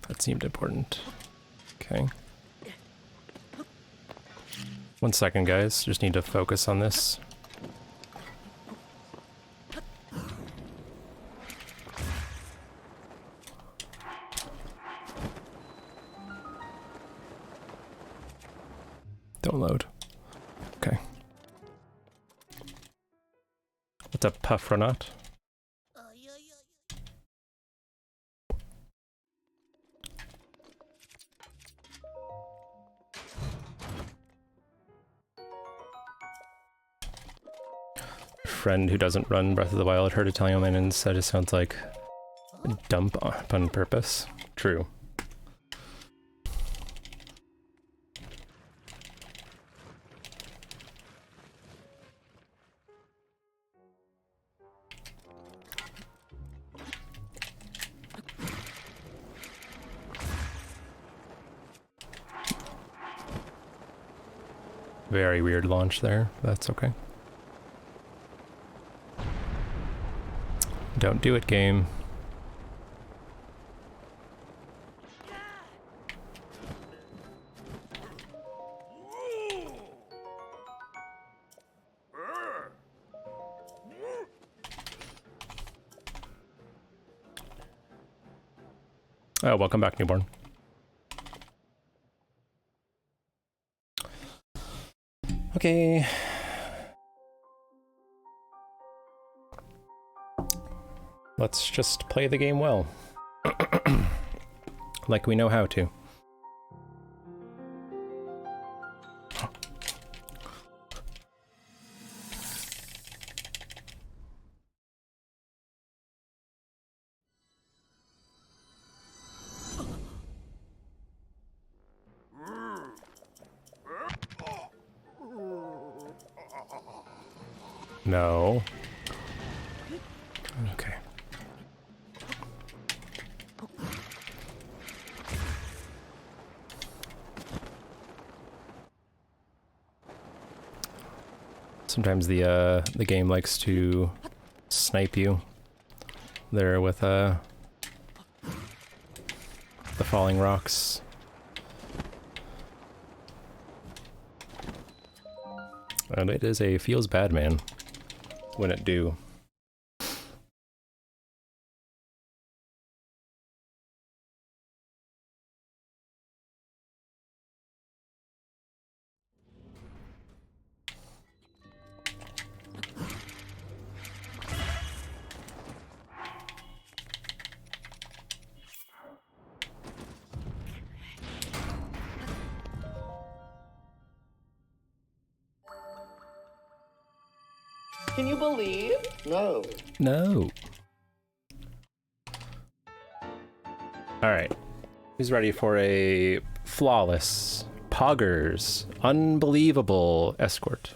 That seemed important. Okay. 1 second, guys. Just need to focus on this. Don't load. Okay. What's up, Puffronaut? Friend who doesn't run Breath of the Wild heard Italian man and said it sounds like a dump on purpose. True. Very weird launch there. That's okay. Don't do it, game. Oh, welcome back, newborn. Okay. Let's just play the game well. Like we know how to. No. Okay. Sometimes the game likes to snipe you there with the falling rocks. And it is a feels bad, man, when it do. Can you believe? No. No. Alright. Who's ready for a flawless, poggers, unbelievable escort?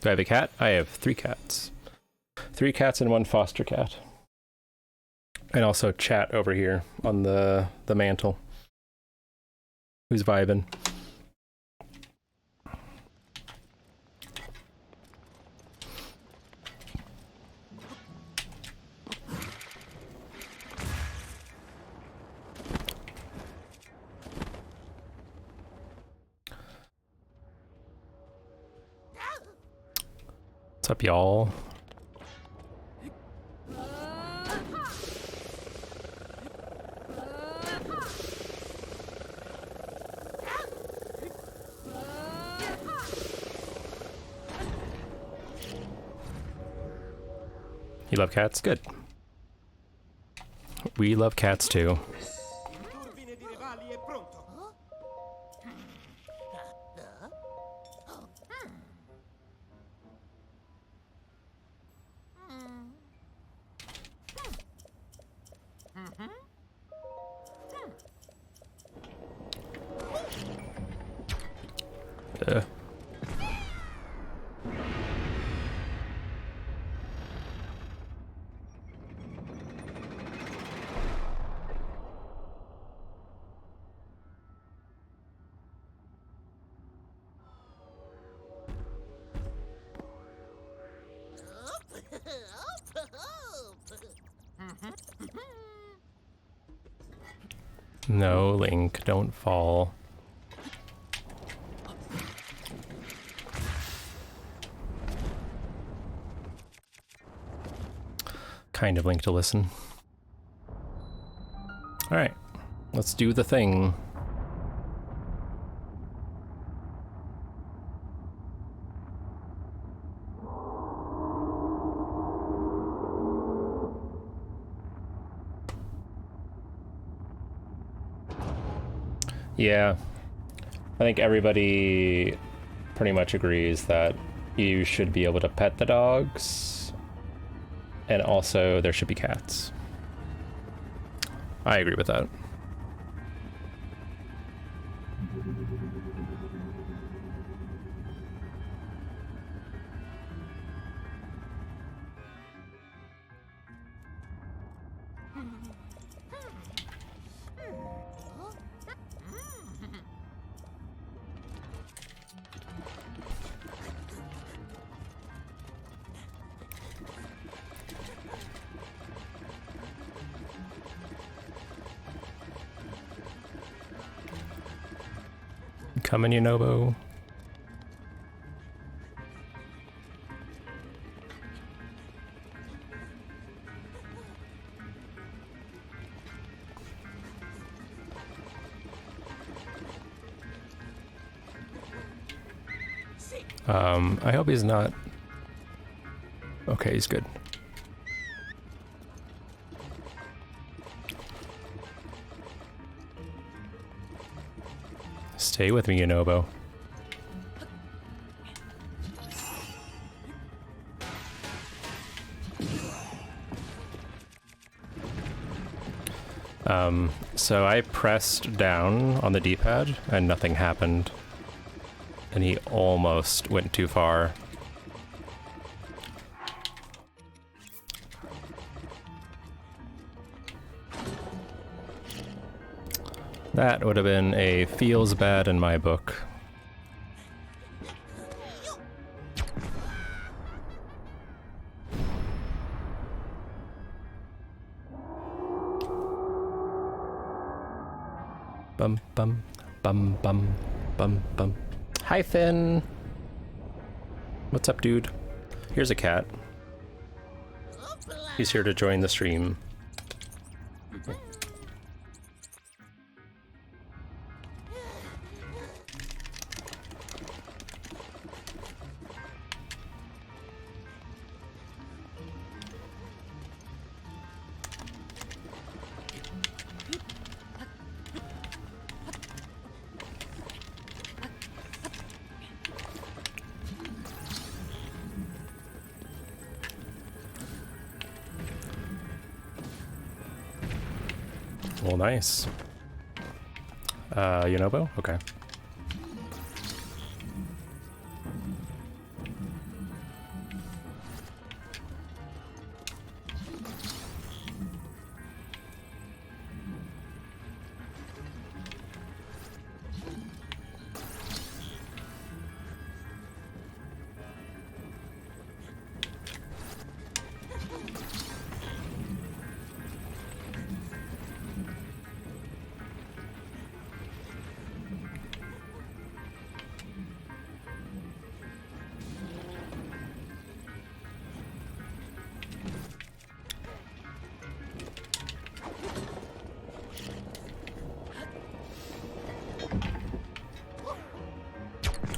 Do I have a cat? I have 3 cats. 3 cats and 1 foster cat. And also chat over here on the mantle. Who's vibing? What's up, y'all? You love cats? Good. We love cats too. Turbine di rivali è pronto. Uh. No, Link, don't fall. Kind of Link to listen. Alright, let's do the thing. Yeah, I think everybody pretty much agrees that you should be able to pet the dogs, and also there should be cats. I agree with that. Coming, Yunobo. I hope he's not... Okay, he's good. Stay with me, Yunobo. So I pressed down on the D-pad and nothing happened. And he almost went too far. That would have been a feels bad in my book. Bum bum bum bum bum bum. Hi, Finn. What's up, dude? Here's a cat. He's here to join the stream. Well, nice. Yonobo? Okay.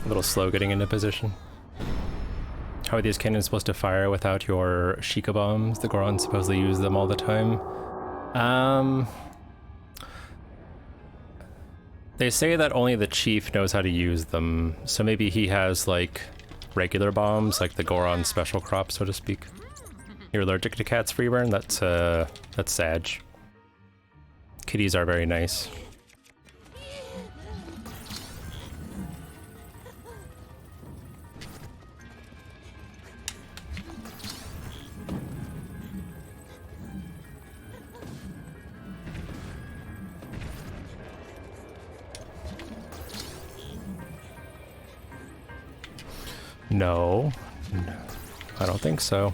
A little slow getting into position. How are these cannons supposed to fire without your Sheikah bombs? The Gorons supposedly use them all the time. They say that only the chief knows how to use them, so maybe he has like regular bombs, like the Goron special crop, so to speak. You're allergic to cats, Freeburn? That's sad. Kitties are very nice. No, I don't think so.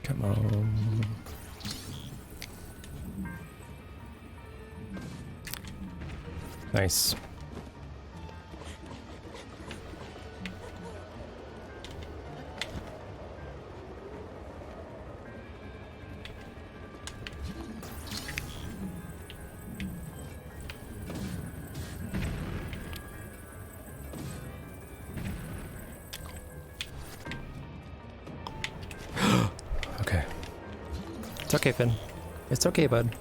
Come on. Nice. Okay. It's okay, Finn. It's okay, bud.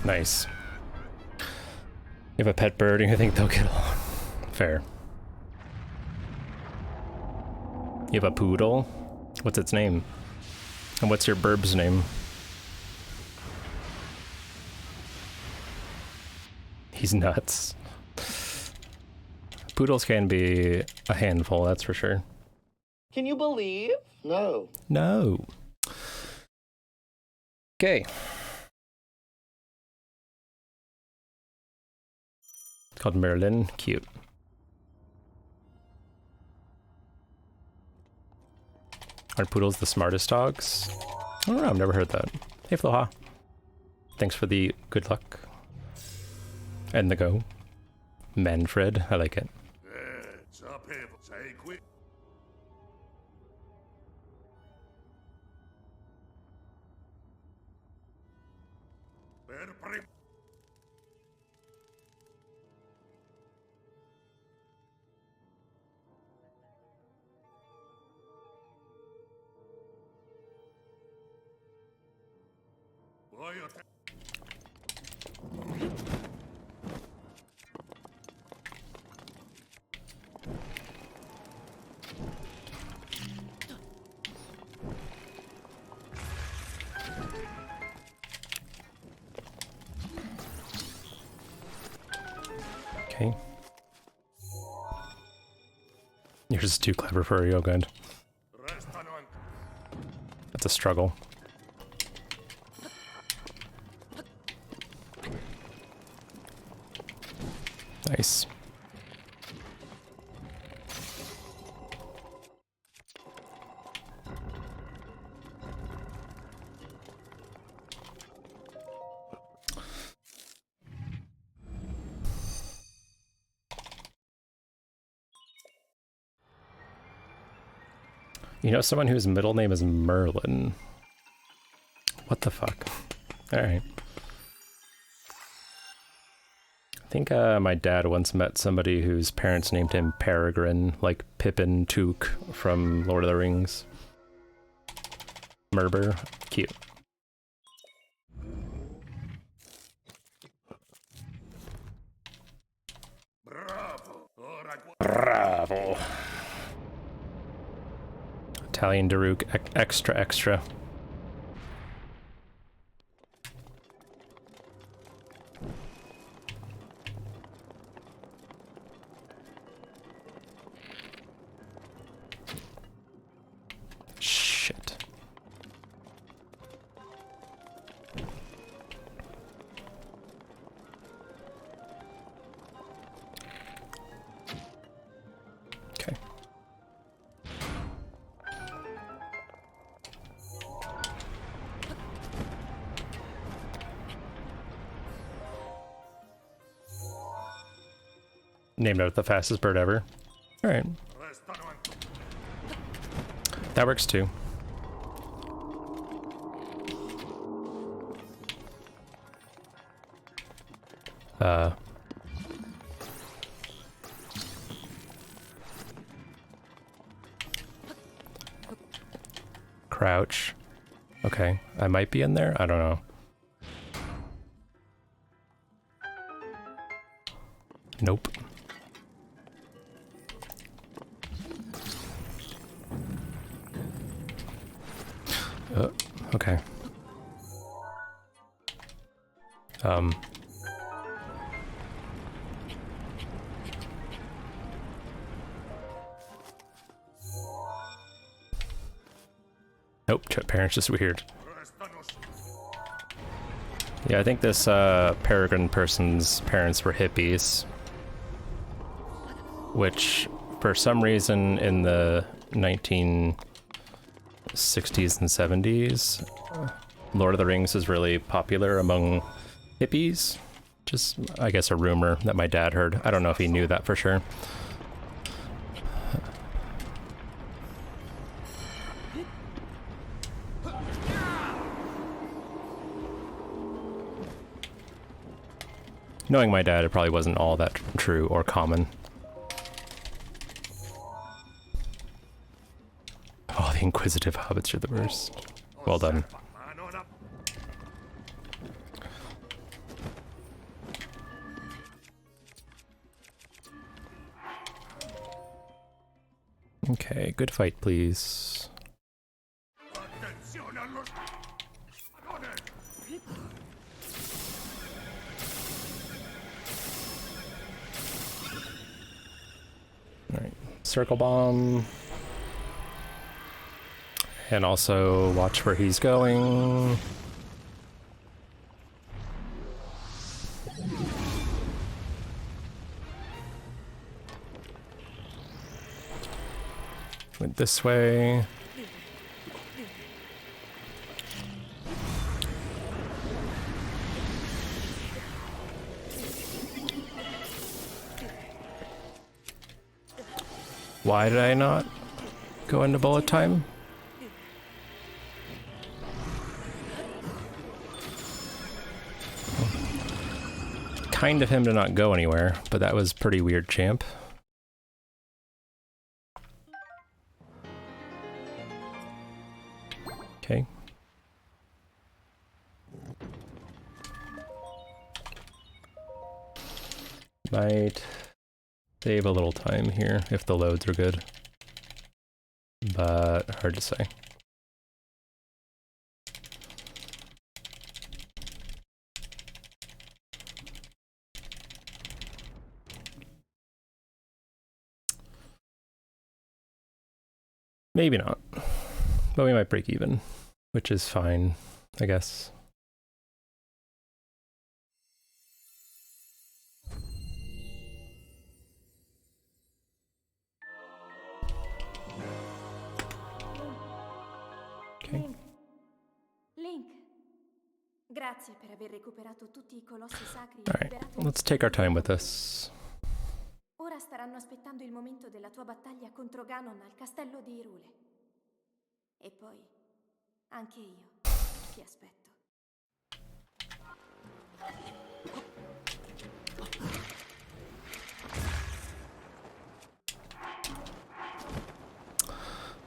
Nice. You have a pet bird and you think they'll get along. Fair. You have a poodle? What's its name? And what's your burb's name? He's nuts. Poodles can be a handful, that's for sure. Can you believe? No. No. Okay. It's called Merlin. Cute. Are poodles the smartest dogs? I don't know, I've never heard that. Hey Floha. Thanks for the good luck. And the go. Manfred, I like it. Okay. You're just too clever for a Yogund. It's a struggle. Nice. You know someone whose middle name is Merlin? What the fuck? Alright. I think my dad once met somebody whose parents named him Peregrine, like Pippin Took from Lord of the Rings. Merber. Cute. Bravo. Italian Daruk, extra, extra. Shit. Okay. Named out the fastest bird ever. Alright. That works too. Crouch. Okay, I might be in there? I don't know. Nope. Okay. Nope, parents just weird. Yeah, I think this Peregrine person's parents were hippies, which for some reason in the 1960s and 70s, Lord of the Rings is really popular among hippies. Just, I guess, a rumor that my dad heard. I don't know if he knew that for sure. Knowing my dad, it probably wasn't all that true or common. Oh, the inquisitive hobbits are the worst. Well done. Okay, good fight, please. Alright, circle bomb. And also watch where he's going. Went this way. Why did I not go into bullet time? Kind of him to not go anywhere, but that was pretty weird, champ. Okay. Might save a little time here if the loads are good, but hard to say. Maybe not, but we might break even. which is fine, I guess. Okay. Link. Grazie per aver recuperato tutti I colossi sacri e All right, liberato let's take our time with this. Ora staranno aspettando il momento della tua battaglia contro Ganon al castello di Irule. E poi anche io ti aspetto.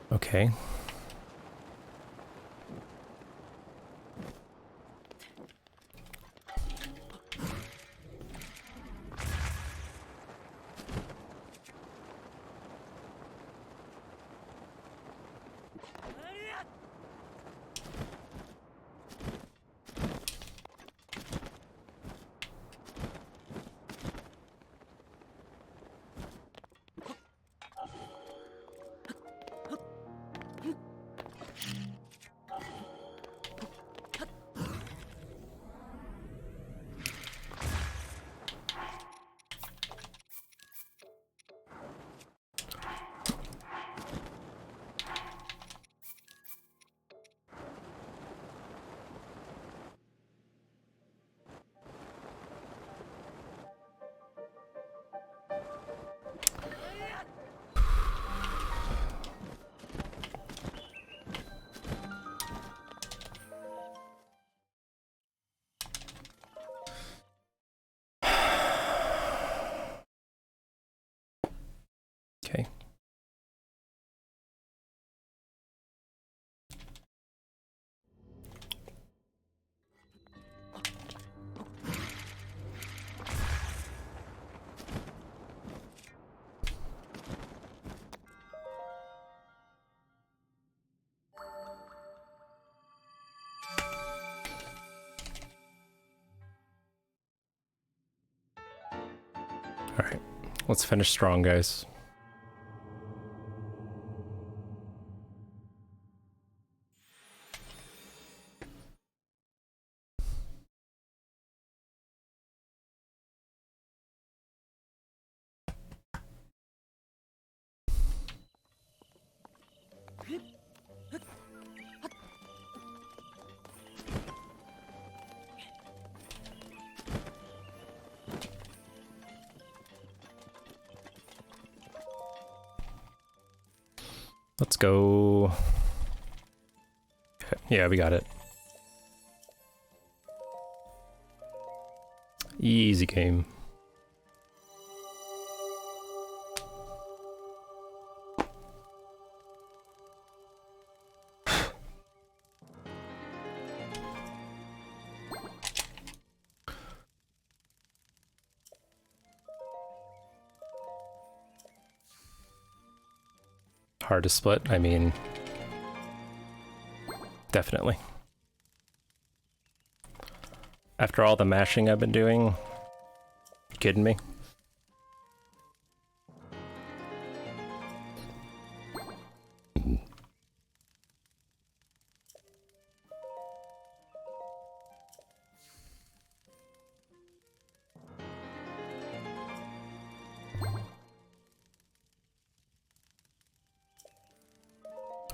Okay. Okay. All right, let's finish strong, guys. Let's go. Okay. Yeah, we got it. Easy game. Hard to split, I mean, definitely. After all the mashing I've been doing, you kidding me?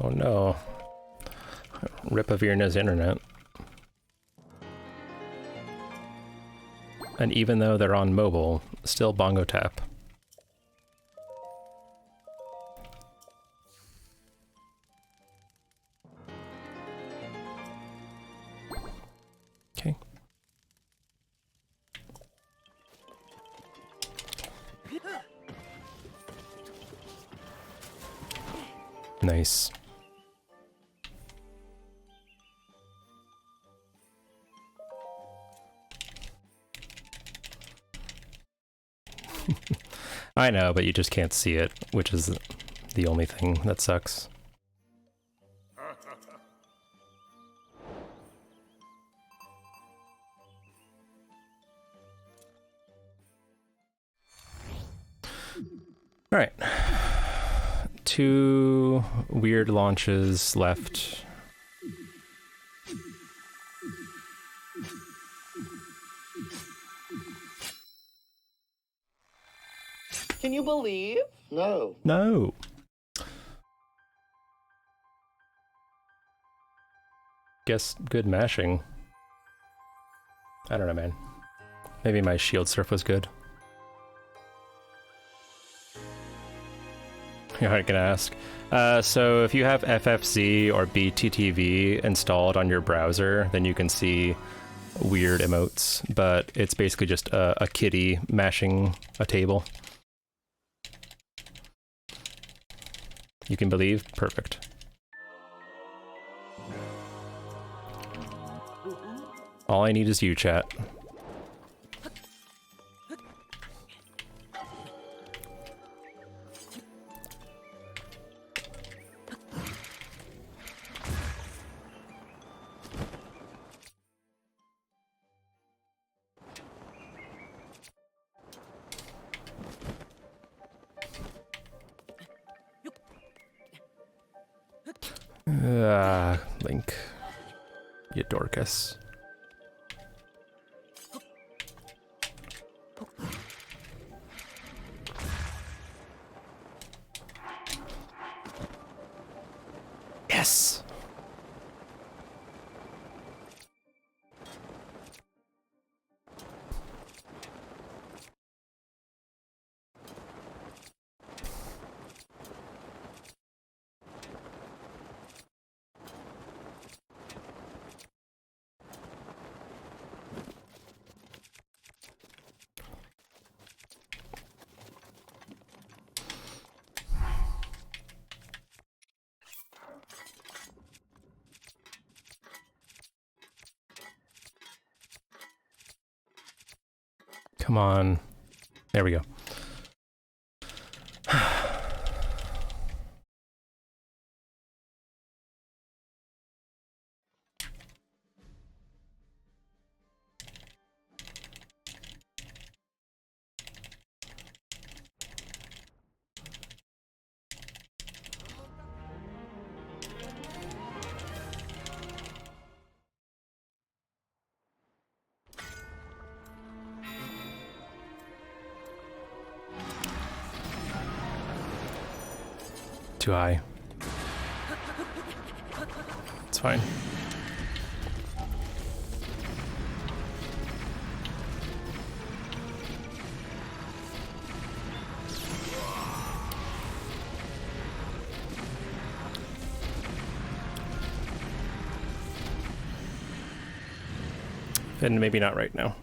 Oh no. Rip Avirna's internet. And even though they're on mobile, still bongo tap. Okay. Nice. I know, but you just can't see it, which is the only thing that sucks. All right. 2 weird launches left. Can you believe? No. No. Guess good mashing. I don't know, man. Maybe my shield surf was good. You aren't gonna ask. So if you have FFZ or BTTV installed on your browser, then you can see weird emotes, but it's basically just a kitty mashing a table. You can believe? Perfect. All I need is you, chat. Link. You Dorcas. Yes! Come on. There we go. Too high. It's fine. And maybe not right now.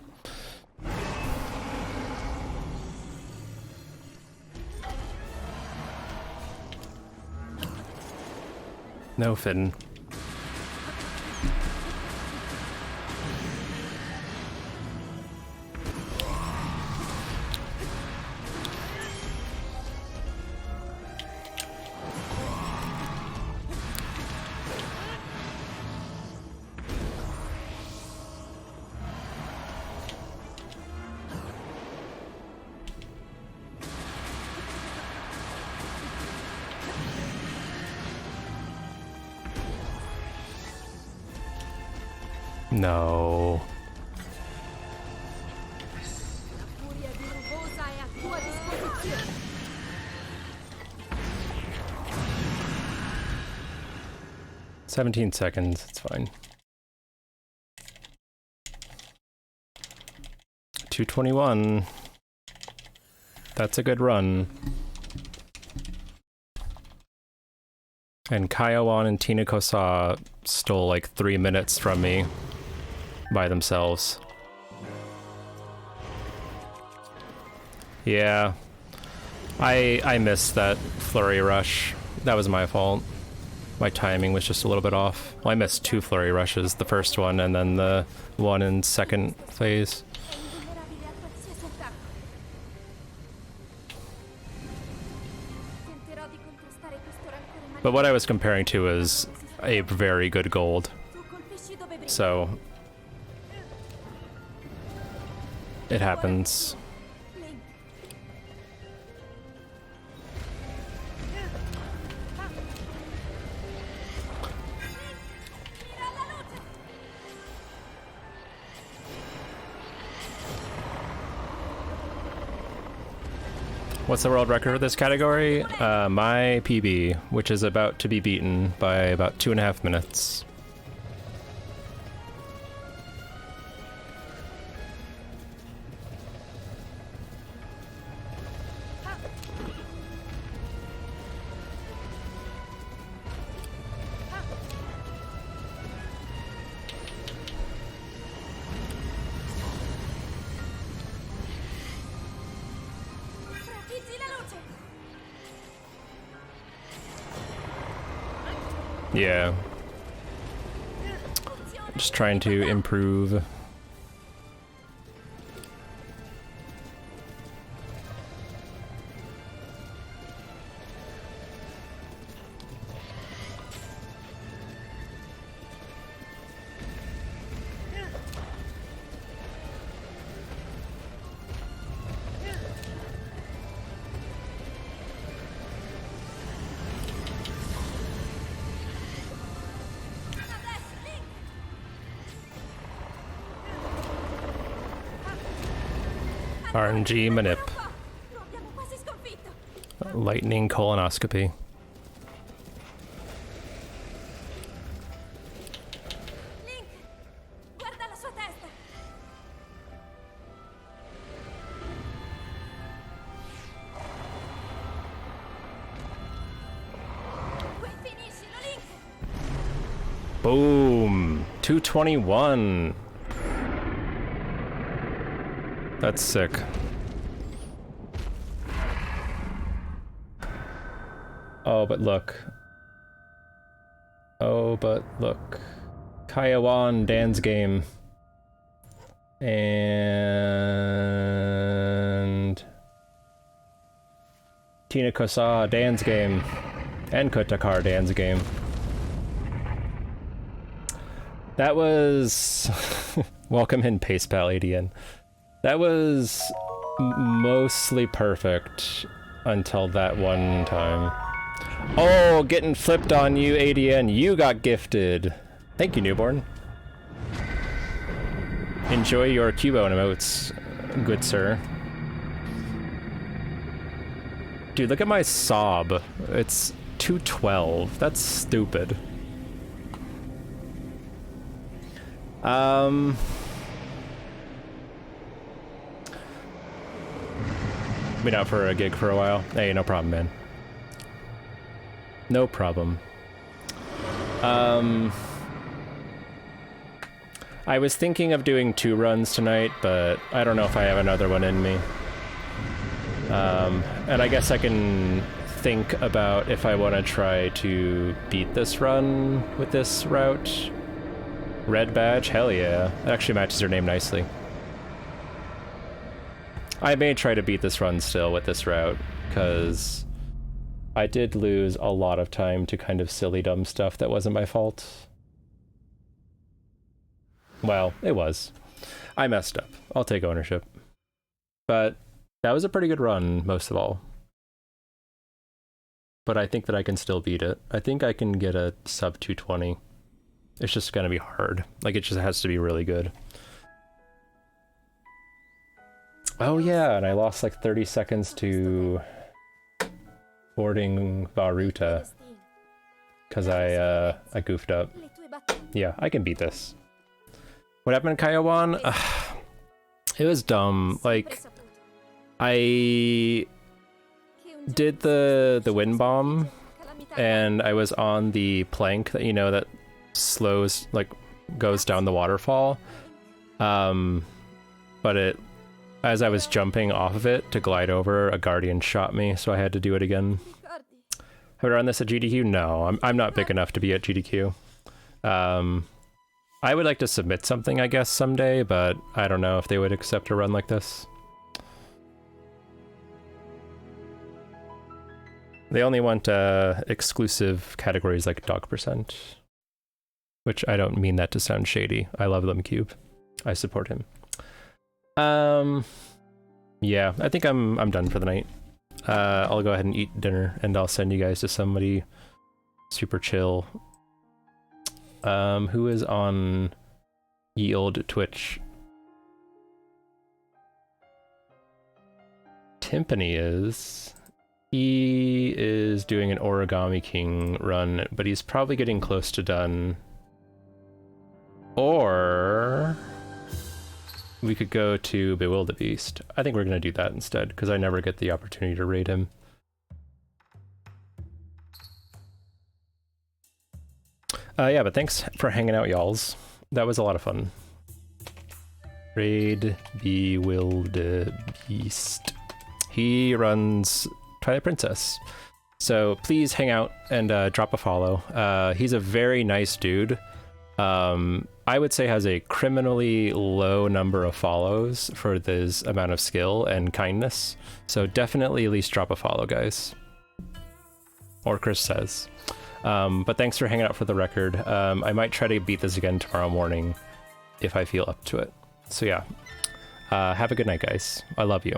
No, Finn. No. Furia di Rugosa è a tua disposizione. 17 seconds, it's fine. 221. That's a good run. And Kaiowon and Tina Kosa stole like 3 minutes from me by themselves. Yeah. I missed that flurry rush. That was my fault. My timing was just a little bit off. Well, I missed 2 flurry rushes, the first one and then the one in second phase. È invulnerabile a qualsiasi attacco. Tenterò di contrastare questo rancore But what I was comparing to is a very good gold. Tu colpisci dove brilla. So it happens. Link. Mira alla luce. What's the world record for this category? My PB, which is about to be beaten by about 2.5 minutes. Yeah. Just trying to improve. RNG manip. Lightning colonoscopy. Boom! 221. That's sick. Oh, but look. Oh, but look. Kaiwan, Dan's game. And... Tina Kosa, Dan's game. And Kotakar, Dan's game. That was... Welcome in, PacePal ADN. That was mostly perfect until that one time. Oh, getting flipped on you, ADN. You got gifted. Thank you, Newborn. Enjoy your Cubone emotes, good sir. Dude, look at my sob. It's 212. That's stupid. Been out for a gig for a while. Hey, no problem, man. No problem. I was thinking of doing 2 runs tonight, but I don't know if I have another one in me. And I guess I can think about if I want to try to beat this run with this route. Red badge? Hell yeah. It actually matches her name nicely. I may try to beat this run still with this route, because I did lose a lot of time to kind of silly dumb stuff that wasn't my fault. Well, it was. I messed up. I'll take ownership. But that was a pretty good run, most of all. But I think that I can still beat it. I think I can get a sub 220. It's just gonna be hard. Like, it just has to be really good. Oh yeah, and I lost like 30 seconds to boarding Varuta because I goofed up. Yeah, I can beat this. What happened in Kaiwan? It was dumb. Like, I did the wind bomb, and I was on the plank that, you know, that slows, like, goes down the waterfall. But as I was jumping off of it to glide over, a guardian shot me, so I had to do it again. Have I run this at GDQ? No, I'm not big enough to be at GDQ. I would like to submit something, I guess, someday, but I don't know if they would accept a run like this. They only want exclusive categories like dog percent, which I don't mean that to sound shady. I love Lemcube. I support him. Yeah, I think I'm done for the night. I'll go ahead and eat dinner, and I'll send you guys to somebody super chill. Who is on ye old Twitch? Timpani is. He is doing an Origami King run, but he's probably getting close to done. Or we could go to Bewildebeest. I think we're going to do that instead, because I never get the opportunity to raid him. Yeah, but thanks for hanging out, y'alls. That was a lot of fun. Raid Bewildebeest. He runs Twilight Princess. So please hang out and drop a follow. He's a very nice dude. I would say has a criminally low number of follows for this amount of skill and kindness. So definitely at least drop a follow, guys. Or Chris says. But thanks for hanging out for the record. I might try to beat this again tomorrow morning if I feel up to it. So yeah, have a good night, guys. I love you.